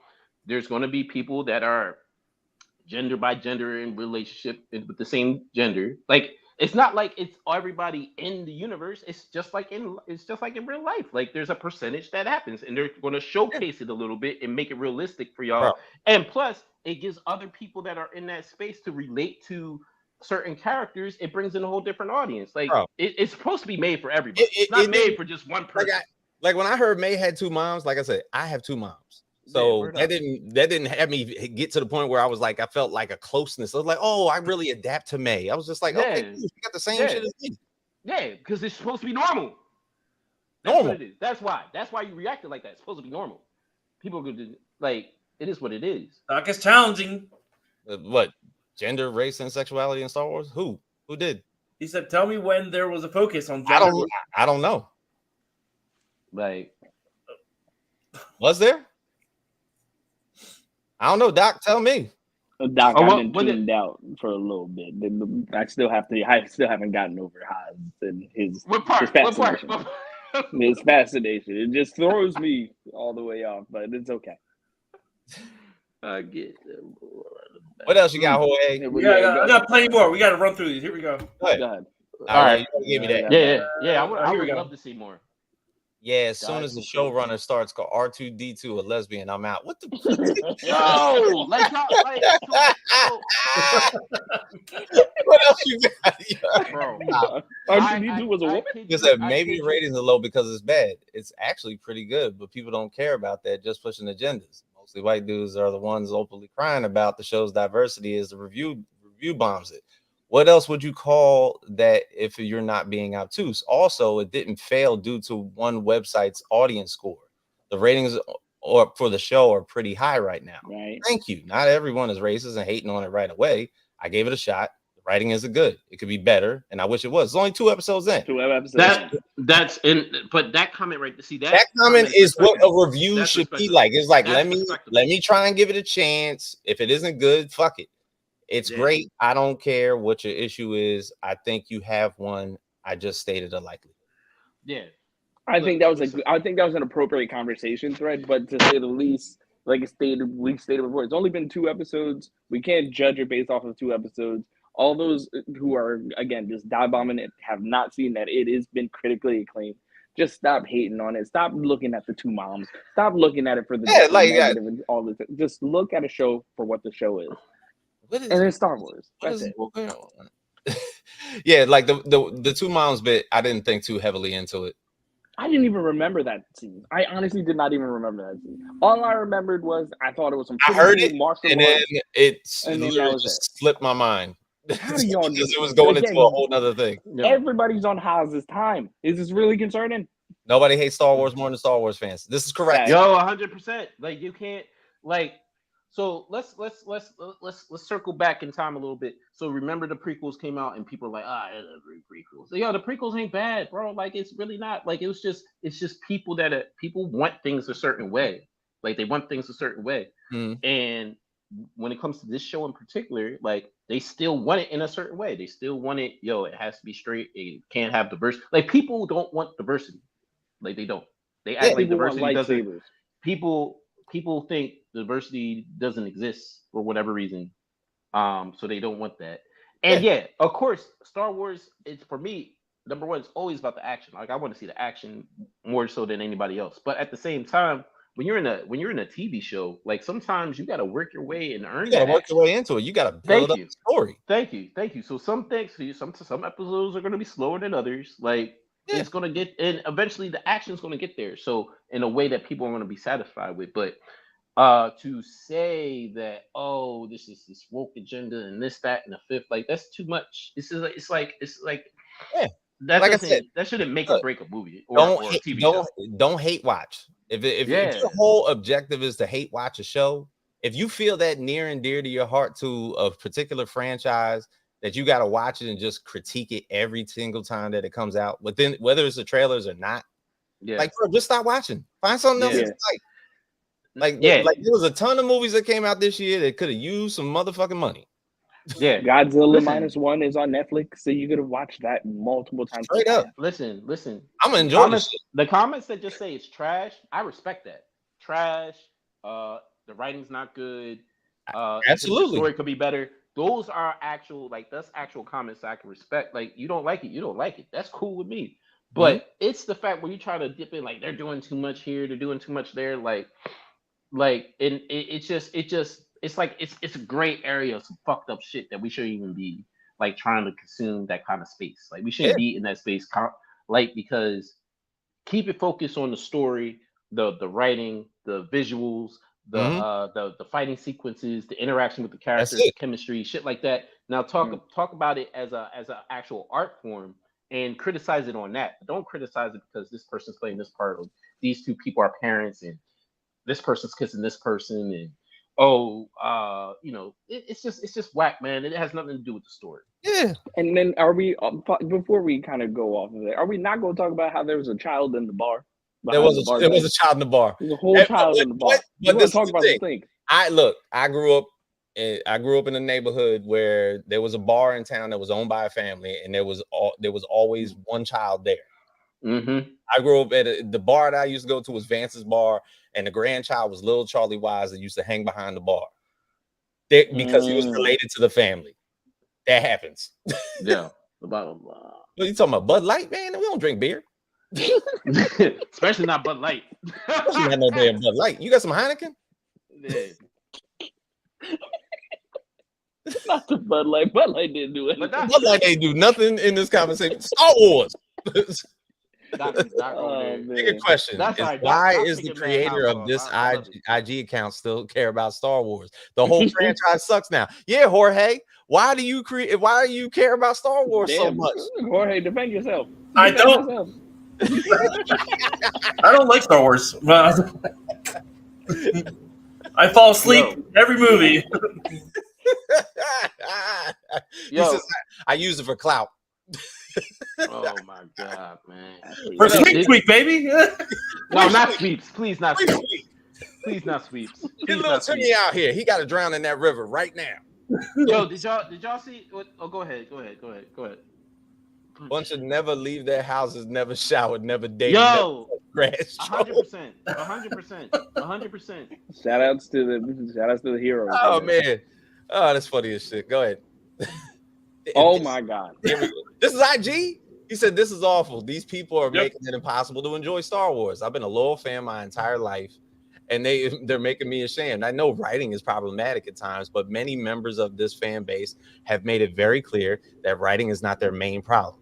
S4: there's gonna be people that are gender by gender in relationship with the same gender. Like, it's not like it's everybody in the universe. It's just like in real life. Like, there's a percentage that happens, and they're going to showcase it a little bit and make it realistic for y'all. Bro. And plus, it gives other people that are in that space to relate to certain characters. It brings in a whole different audience. Like, it's supposed to be made for everybody. It's not made for just one person.
S2: Like when I heard May had two moms, like I said, I have two moms. So that didn't have me get to the point where I was like, I felt like a closeness. I was like, oh, I really adapt to May. I was just like, okay, you got the same shit as me.
S4: Yeah, because it's supposed to be normal. That's what it is. That's why you reacted like that. It's supposed to be normal. People could like, it is what it is.
S5: Doc is challenging.
S2: What? Gender, race, and sexuality in Star Wars? Who did?
S5: He said, tell me when there was a focus on gender.
S2: I don't know.
S4: Like,
S2: was there? I don't know, Doc. Tell me.
S3: Doc, I've been tuned out for a little bit. I still haven't gotten over Haas and his fascination. His fascination. It just throws me all the way off, but it's okay.
S4: I get
S2: what else you got, Jorge?
S5: I got plenty more. We got to run through these. Here we go.
S2: Go ahead.
S4: All right,
S2: give me that.
S4: Yeah. I would love to see more.
S2: Yeah, as soon as the showrunner starts called R2D2 a lesbian, I'm out. What the
S4: Yo, like so
S2: what else you got?
S4: bro?
S3: R2D2 was a woman?
S2: You said maybe the ratings are low because it's bad. It's actually pretty good, but people don't care about that, just pushing agendas. Mostly white dudes are the ones openly crying about the show's diversity as the review bombs it. What else would you call that if you're not being obtuse? Also, it didn't fail due to one website's audience score. The ratings or for the show are pretty high right now.
S3: Right.
S2: Thank you. Not everyone is racist and hating on it right away. I gave it a shot. The writing isn't good. It could be better, and I wish it was. It's only 2 episodes in.
S3: 2 episodes.
S4: That's in, but that comment right to see
S2: that comment is what a review should be like. It's like let me try and give it a chance. If it isn't good, fuck it. It's great. I don't care what your issue is. I think you have one. I just stated a likelihood.
S4: Yeah.
S3: I think that was an appropriate conversation thread, but to say the least, like we stated before, it's only been 2 episodes. We can't judge it based off of 2 episodes. All those who are again just dive bombing it have not seen that it has been critically acclaimed. Just stop hating on it. Stop looking at the 2 moms. Stop looking at it for the negative and all this. Just look at a show for what the show is. And then Star Wars. That's it.
S2: Yeah, like the 2 moms bit, I didn't think too heavily into it.
S3: I didn't even remember that scene. I honestly did not even remember that scene. All I remembered was I thought it was some.
S2: I heard it, and then it just slipped my mind.
S3: How do y'all
S2: because it was going into a whole other thing.
S3: Everybody's on Haz's time. Is this really concerning?
S2: Nobody hates Star Wars more than Star Wars fans. This is correct.
S4: Yo, 100%. Like you can't like. So let's circle back in time a little bit. So remember the prequels came out and people are like, prequels. So, yo, the prequels ain't bad, bro. Like it's really not. Like it's just people people want things a certain way. Like they want things a certain way. And when it comes to this show in particular, like they still want it in a certain way. They still want it, it has to be straight. It can't have diversity. Like people don't want diversity. Like they don't. They act like diversity doesn't. People think diversity doesn't exist for whatever reason. So they don't want that. And of course, Star Wars, it's for me, number one, it's always about the action. Like I want to see the action more so than anybody else. But at the same time, when you're in a TV show, like sometimes you got to work your way and earn. You got to
S2: work your way into it. You got to build up the story.
S4: Thank you. So some things, some episodes are going to be slower than others. Like it's going to get, and eventually the action's going to get there. So in a way that people are going to be satisfied with. But to say that, this is this woke agenda and this, that, and the fifth, like that's too much. It's like that, like I said, that shouldn't make or break a movie or a TV show.
S2: Don't hate watch. If your whole objective is to hate watch a show, if you feel that near and dear to your heart to a particular franchise that you got to watch it and just critique it every single time that it comes out, within whether it's the trailers or not, like bro, just stop watching. Find something else to like. Like there was a ton of movies that came out this year that could have used some motherfucking money.
S4: Yeah,
S3: Godzilla -1 is on Netflix, so you could have watched that multiple times.
S2: Straight up.
S4: Listen.
S2: I'm gonna enjoy this shit.
S4: The comments that just say it's trash, I respect that. Trash. The writing's not good.
S2: Absolutely.
S4: The story could be better. Those are actual comments I can respect. Like you don't like it, you don't like it. That's cool with me. But it's the fact where you try to dip in, like they're doing too much here, they're doing too much there, like, and it's like it's a gray area of some fucked up shit that we shouldn't even be like trying to consume that kind of space. Like we shouldn't be in that space, like because keep it focused on the story, the writing, the visuals, the fighting sequences, the interaction with the characters, the chemistry, shit like that. Now talk about it as a actual art form and criticize it on that. But don't criticize it because this person's playing this part, or these two people are parents, and this person's kissing this person, and it's just whack, man. It has nothing to do with the story.
S2: Yeah.
S3: And then are we before we kind of go off of it? Are we not going to talk about how there was a child in the bar?
S2: There was a child in the bar.
S3: There's a whole child in the bar. But this talk about the thing.
S2: I grew up in a neighborhood where there was a bar in town that was owned by a family, and there was always one child there. I grew up at the bar that I used to go to was Vance's Bar, and the grandchild was little Charlie Wise that used to hang behind the bar because he was related to the family. That happens.
S4: Yeah. Blah, blah, blah.
S2: What you talking about? Bud Light, man? We don't drink beer.
S4: Especially not Bud Light.
S2: Especially not no damn Bud Light. You got some Heineken?
S4: Yeah.
S3: Not the Bud Light. Bud Light didn't do it.
S2: Bud Light ain't do nothing in this conversation. Star Wars. Bigger question is why is the creator of this IG account still care about Star Wars? The whole franchise sucks now. Yeah, Jorge, why do you care about Star Wars so much?
S3: Jorge, defend yourself.
S5: I don't like Star Wars. I fall asleep every movie.
S2: Says, I use it for clout.
S4: Oh my god, man!
S5: For sweep, baby.
S4: No, not sweeps. Please, not sweeps. Please, not sweeps.
S2: Get little Timmy out here. He got to drown in that river right now.
S4: Yo, did y'all see? Oh, go ahead.
S2: One should never leave their houses, never showered, never dated.
S4: Yo,
S2: never
S4: 100%.
S3: Shout outs to the heroes.
S2: Oh man, that's funny as shit. Go ahead.
S3: Oh my god.
S2: This is IG. He said this is awful. These people are making it impossible to enjoy Star Wars. I've been a loyal fan my entire life, and they're making me ashamed. I know writing is problematic at times, but many members of this fan base have made it very clear that writing is not their main problem.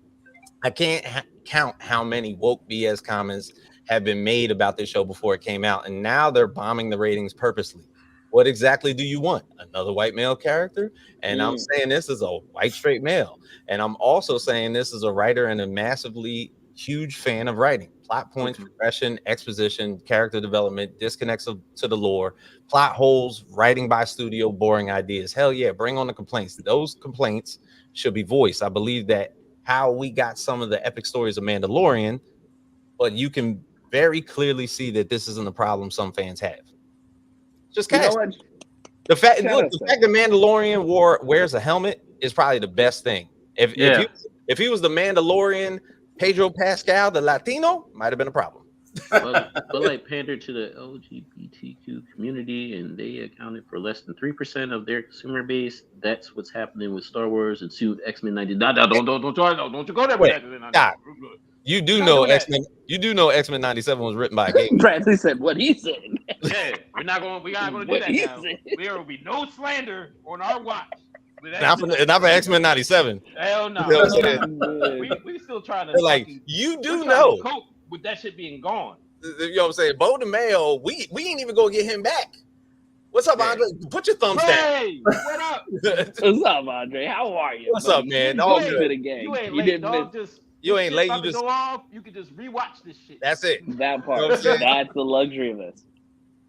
S2: I can't count how many woke BS comments have been made about this show before it came out, and now they're bombing the ratings purposely. What exactly do you want? Another white male character? And I'm saying this as a white straight male. And I'm also saying this as a writer and a massively huge fan of writing. Plot points, progression, exposition, character development, disconnects to the lore, plot holes, writing by studio, boring ideas. Hell yeah, bring on the complaints. Those complaints should be voiced. I believe that how we got some of the epic stories of Mandalorian, but you can very clearly see that this isn't a problem some fans have. Just cast. The fact that Mandalorian wears a helmet is probably the best thing. If he was the Mandalorian Pedro Pascal, the Latino, might have been a problem.
S4: But like pandered to the LGBTQ community, and they accounted for less than 3% of their consumer base. That's what's happening with Star Wars and soon X-Men 90. Don't you go there with that.
S2: You do know X-Men. You do know X-Men 97 was written by a gay man.
S3: Bradley said what he said.
S4: Yeah, we're not going to do that now. There will be no slander on our watch.
S2: Not for X-Men 97.
S4: Hell no. We still trying to
S2: like you do know
S4: cope with that shit being gone.
S2: You know what I'm saying? Bo DeMayo, we ain't even gonna get him back. What's up, Andre? Put your thumbs down.
S4: Hey, what up?
S3: What's up, Andre? How are you?
S2: What's up, man?
S3: You ain't late, dog.
S2: You ain't late. You just
S4: go off. You can just rewatch this shit.
S2: That's it.
S3: That part. That's the luxury of this.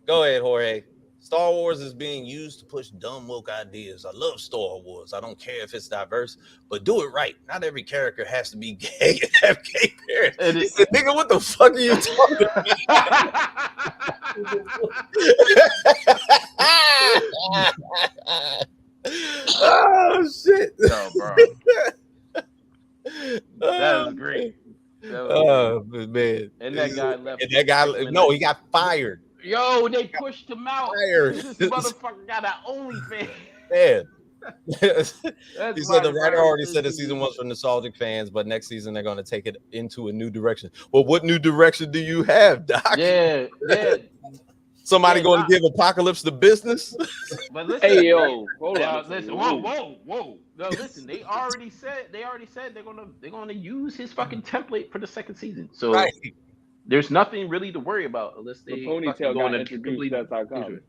S2: Go ahead, Jorge. Star Wars is being used to push dumb woke ideas. I love Star Wars. I don't care if it's diverse, but do it right. Not every character has to be gay and have gay parents. Nigga, what the fuck are you talking about? Oh shit!
S4: No, bro. That was great.
S2: Man.
S4: And that guy left.
S2: And that guy, no, he got fired.
S4: Yo, they pushed him out.
S2: Fired.
S4: This motherfucker got an OnlyFans.
S2: Man. He said the writer already said that season 1's for nostalgic fans, but next season they're going to take it into a new direction. Well, what new direction do you have, Doc?
S4: Yeah.
S2: Somebody going to give Apocalypse the business?
S4: But listen,
S3: hey yo, hold on.
S4: Listen, whoa. No, listen. They already said they're gonna use his fucking template for the second season. So there's nothing really to worry about unless they
S3: the ponytail got introduced. That's how come.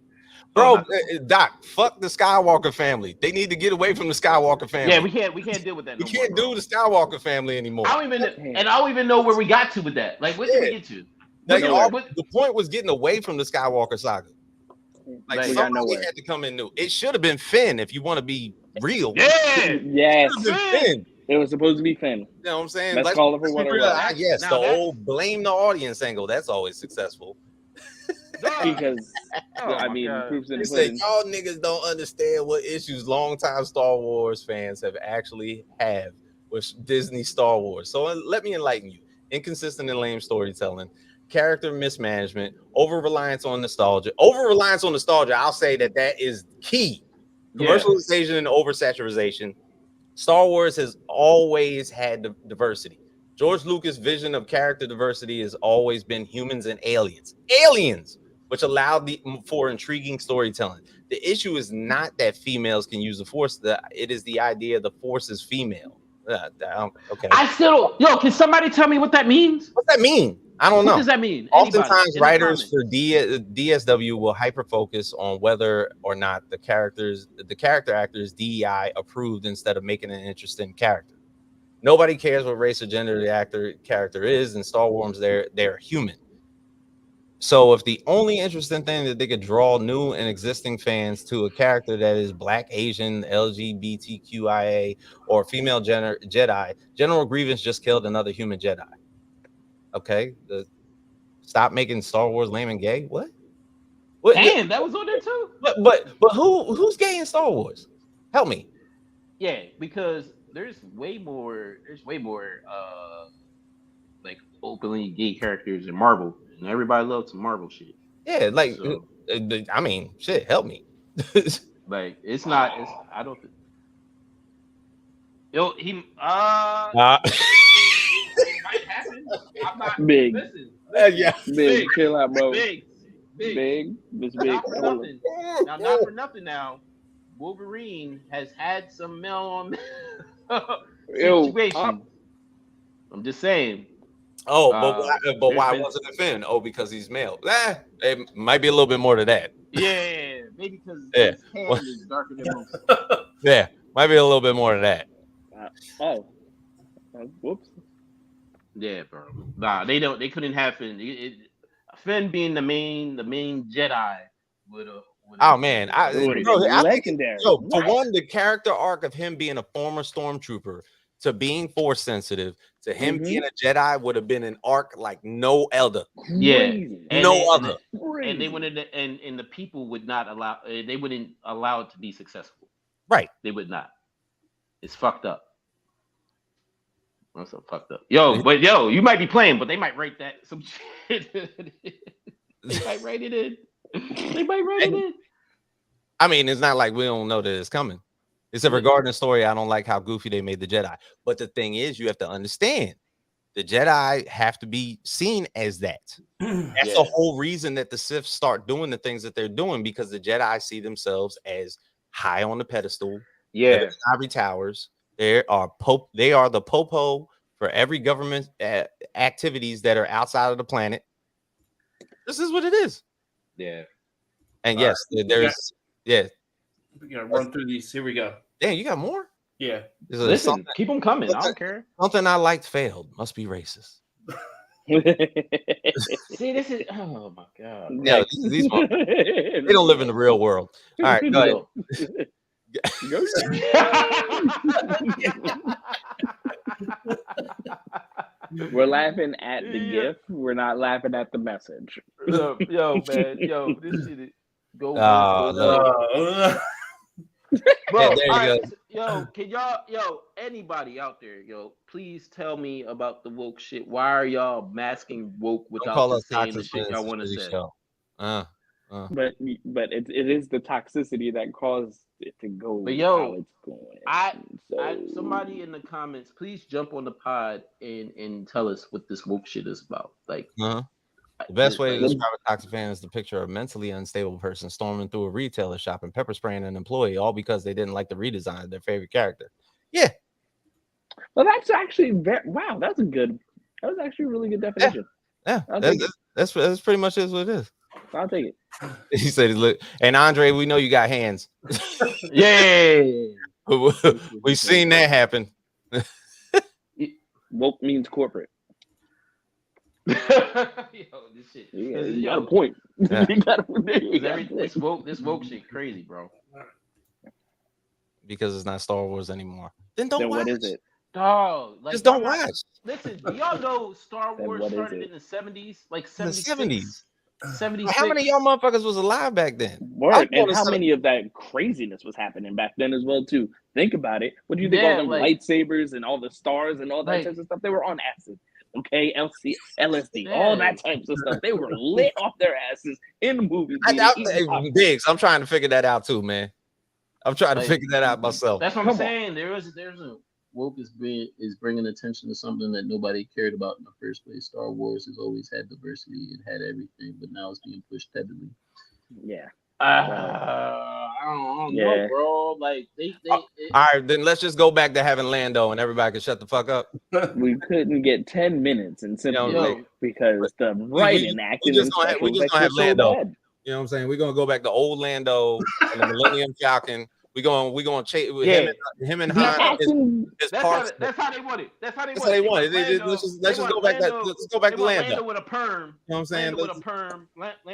S2: Bro, Doc, fuck the Skywalker family. They need to get away from the Skywalker family.
S4: Yeah, we can't deal with that.
S2: We can't do the Skywalker family anymore.
S4: I don't even know where we got to with that. Like, what did we get to?
S2: The point was getting away from the Skywalker saga. Like somebody had to come in new. It should have been Finn if you want to be real.
S4: Yeah.
S3: Yes.
S2: Finn.
S3: It was supposed to be Finn.
S2: You know what I'm saying?
S3: Let's call it for what it was.
S2: Yes, the old blame the audience angle. That's always successful.
S3: Because proofs in the
S2: pudding. Y'all niggas don't understand what issues longtime Star Wars fans have actually have with Disney Star Wars. So let me enlighten you. Inconsistent and lame storytelling, character mismanagement, over-reliance on nostalgia. I'll say that is key. Commercialization and oversaturation. Star Wars has always had diversity. George Lucas' vision of character diversity has always been humans and aliens. Aliens, which allowed for intriguing storytelling. The issue is not that females can use the Force. It is the idea the Force is female. Okay.
S4: I still, can somebody tell me what that means?
S2: What's that mean? I don't know.
S4: What does that mean?
S2: Oftentimes, writers for DSW will hyper focus on whether or not the character actor is DEI approved instead of making an interesting character. Nobody cares what race or gender the character is. In Star Wars, they're human. So if the only interesting thing that they could draw new and existing fans to a character that is Black, Asian, LGBTQIA, or female Jedi, General Grievous just killed another human Jedi. Okay, stop making Star Wars lame and gay. What?
S4: Damn, that was on there too.
S2: But who's gay in Star Wars? Help me.
S4: Yeah, because there's way more like openly gay characters in Marvel, and everybody loves some Marvel shit.
S2: Yeah, like so, I mean, shit, help me.
S4: Like it's not. I don't think. Yo, he. It might happen. I'm not
S3: big.
S4: Listen,
S2: yeah,
S3: big. Chill out, bro.
S4: Big.
S3: This big.
S4: Not for nothing. Now, not for nothing. Now, Wolverine has had some male on situation. I'm just saying.
S2: Oh, but why wasn't it Finn? Oh, because he's male. It might be a little bit more to that.
S4: Yeah, maybe because his hand is darker than most.
S2: Yeah, might be a little bit more to that.
S3: Whoops.
S4: Yeah, bro. Nah, they don't. They couldn't have Finn. Finn being the main Jedi would have.
S2: Oh man, I think,
S3: legendary.
S2: For one, the character arc of him being a former stormtrooper to being Force sensitive to him being a Jedi would have been an arc like no other.
S4: Yeah,
S2: other.
S4: And they wanted to, and the people would not allow. They wouldn't allow it to be successful.
S2: Right.
S4: They would not. It's fucked up. That's so fucked up. But you might be playing, but they might write that some shit. They might write it in.
S2: I mean, it's not like we don't know that it's coming. Except regarding the story, I don't like how goofy they made the Jedi. But the thing is, you have to understand, the Jedi have to be seen as that. That's the whole reason that the Sith start doing the things that they're doing, because the Jedi see themselves as high on the pedestal.
S4: Yeah,
S2: ivory towers. They are the popo for every government activities that are outside of the planet. This is what it is.
S4: Yeah.
S2: And yes, there's
S5: We're gonna run through these. Here we go.
S2: Damn, you got more?
S5: Yeah.
S4: Listen, keep them coming. I don't care.
S2: Something I liked failed. Must be racist.
S4: See, this is oh my god.
S2: Yeah, these they don't live in the real world. All right, go ahead.
S3: We're laughing at the gift. We're not laughing at the message.
S4: Yo, man. Yo, this shit is go. Bro,
S2: there you
S4: go. Can y'all, anybody out there, please tell me about the woke shit. Why are y'all masking woke without saying the shit y'all want to say?
S3: But it is the toxicity that caused it to go.
S4: But
S3: how it's going.
S4: Somebody in the comments, please jump on the pod and tell us what this woke shit is about. Like,
S2: the best way to describe a toxic fan is the picture of a mentally unstable person storming through a retailer shop and pepper spraying an employee, all because they didn't like the redesign of their favorite character. Yeah.
S3: Well, that's actually wow. That was actually a really good definition.
S2: Yeah. That's pretty much is what it is.
S3: I'll take it.
S2: He said, "Look, and Andre, we know you got hands."
S4: Yeah.
S2: We've seen that happen.
S3: Woke means corporate.
S4: This shit.
S3: You got a point.
S2: Yeah.
S4: This woke shit crazy, bro.
S2: Because it's not Star Wars anymore. Then don't watch.
S3: What is it?
S4: Dog,
S2: just don't watch.
S4: Listen, do y'all know Star Wars started in the 70s? Like 76?
S2: The 70s.
S4: 76.
S2: How many of y'all motherfuckers was alive back then?
S3: And how many of that craziness was happening back then as well too? Think about it. What do you think all them lightsabers and all the stars and all that types of stuff? They were on acid. Okay, LSD, all that types of stuff. They were lit off their asses in the movies.
S2: Biggs, I'm trying to figure that out too, man. I'm trying to figure that out myself.
S4: That's what I'm saying. There's a woke is bringing attention to something that nobody cared about in the first place. Star Wars has always had diversity. It had everything, but now it's being pushed heavily.
S3: Yeah.
S4: I don't know, bro. Like
S2: all right, then let's just go back to having Lando and everybody can shut the fuck up.
S3: We couldn't get 10 minutes and simply because the writing, acting, and
S2: we just gonna have Lando. You know what I'm saying? We're gonna go back to old Lando and the Millennium Falcon. We're gonna chase him and Han.
S4: That's how they want it. That's how they want it.
S2: Let's just go back that. Let's go back to Lando
S4: with a perm.
S2: You know what I'm saying?
S4: With a perm.
S2: That's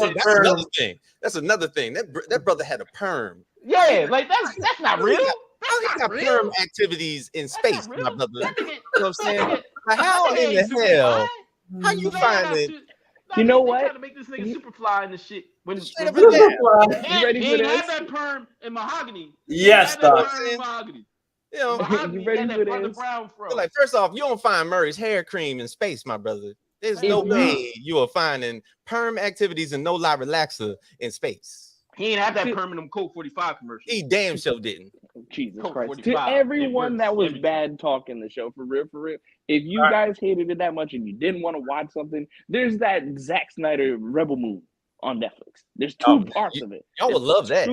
S2: another thing. That's another thing. That brother had a perm.
S4: Yeah, like that's not real.
S2: How he got perm activities in space, my brother? You know what I'm saying? How in the hell? How you find it?
S3: You know what?
S4: Trying to make this nigga Superfly and the shit. When
S3: you ready for this?
S4: Had that perm in mahogany.
S5: Yes, dog.
S2: You know,
S3: you ready for this?
S2: Like, first off, you don't find Murray's hair cream in space, my brother. There's no way you are finding perm activities and no lie relaxer in space.
S4: He ain't had that perm in them Colt 45 commercials.
S2: He damn sure didn't.
S3: Jesus Christ. To everyone that was bad talking the show, for real, if you guys hated it that much and you didn't want to watch something, there's that Zack Snyder Rebel Moon on Netflix. There's two parts of it.
S2: Y'all would love that.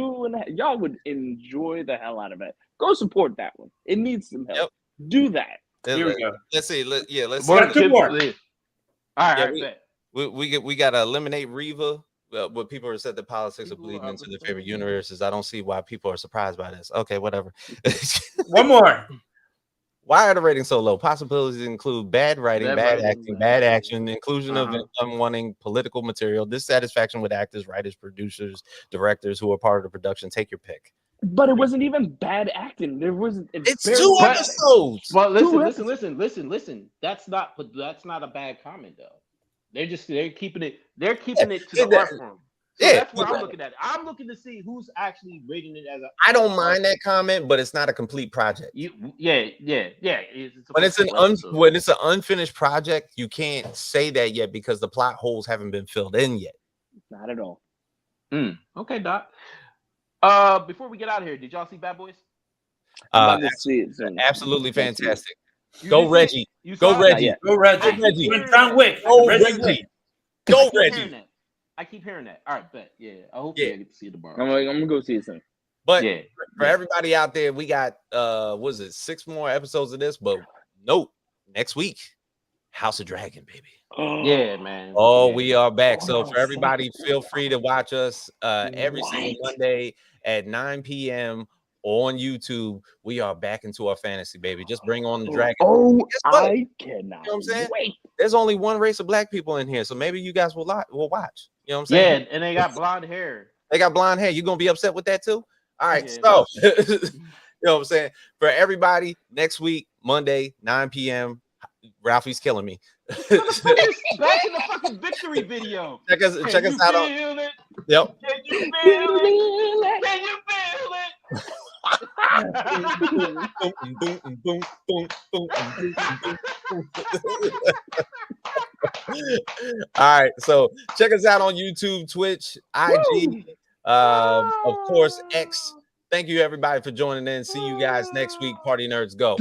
S3: Y'all would enjoy the hell out of it. Go support that one. It needs some help.
S2: Yep.
S3: Do that.
S5: Here we go.
S2: Let's see. Let's
S5: two more.
S4: All right.
S2: We got to eliminate Reva. What people have said that politics are bleeding into their favorite universes. I don't see why people are surprised by this. Okay, whatever.
S5: One more.
S2: Why are the ratings so low? Possibilities include bad writing, bad acting, bad action, inclusion of unwanting political material, dissatisfaction with actors, writers, producers, directors who are part of the production. Take your pick.
S3: But it wasn't even bad acting. There wasn't.
S2: It's 2 episodes.
S4: Well, listen. That's not a bad comment though. They're keeping it to the art form. So that's what I'm looking at. I'm looking to see who's actually rating it as a.
S2: I don't mind that comment, but it's not a complete project.
S4: When
S2: it's an unfinished project, you can't say that yet because the plot holes haven't been filled in yet.
S3: Not at all.
S4: Okay, Doc. Before we get out of here, did y'all see Bad Boys?
S2: Absolutely fantastic. Go Reggie. Go
S5: Reggie. John Wick.
S2: Go Reggie. Go Reggie.
S4: I keep hearing that. All right, bet. Yeah, I hope I get to see it tomorrow.
S3: I'm gonna go see it soon.
S2: But for everybody out there, we got 6 more episodes of this, but nope. Next week, House of Dragon, baby.
S4: Yeah, man.
S2: We are back. So for everybody, feel free to watch us every single Monday at 9 p.m. on YouTube. We are back into our fantasy, baby. Just bring on the dragon.
S3: I cannot. You know what I'm saying? Wait.
S2: There's only one race of black people in here, so maybe you guys will watch. You know what I'm saying?
S4: Yeah, and they got blonde hair.
S2: You gonna be upset with that too? All right, so you know what I'm saying? For everybody, next week, Monday, 9 p.m. Ralphie's killing me.
S4: Back in the fucking victory video.
S2: Check us out on. Yep.
S4: Can you feel it? Can you feel it?
S2: All right, so check us out on YouTube, Twitch, IG, of course, X. Thank you everybody for joining in. See you guys next week. Party nerds go.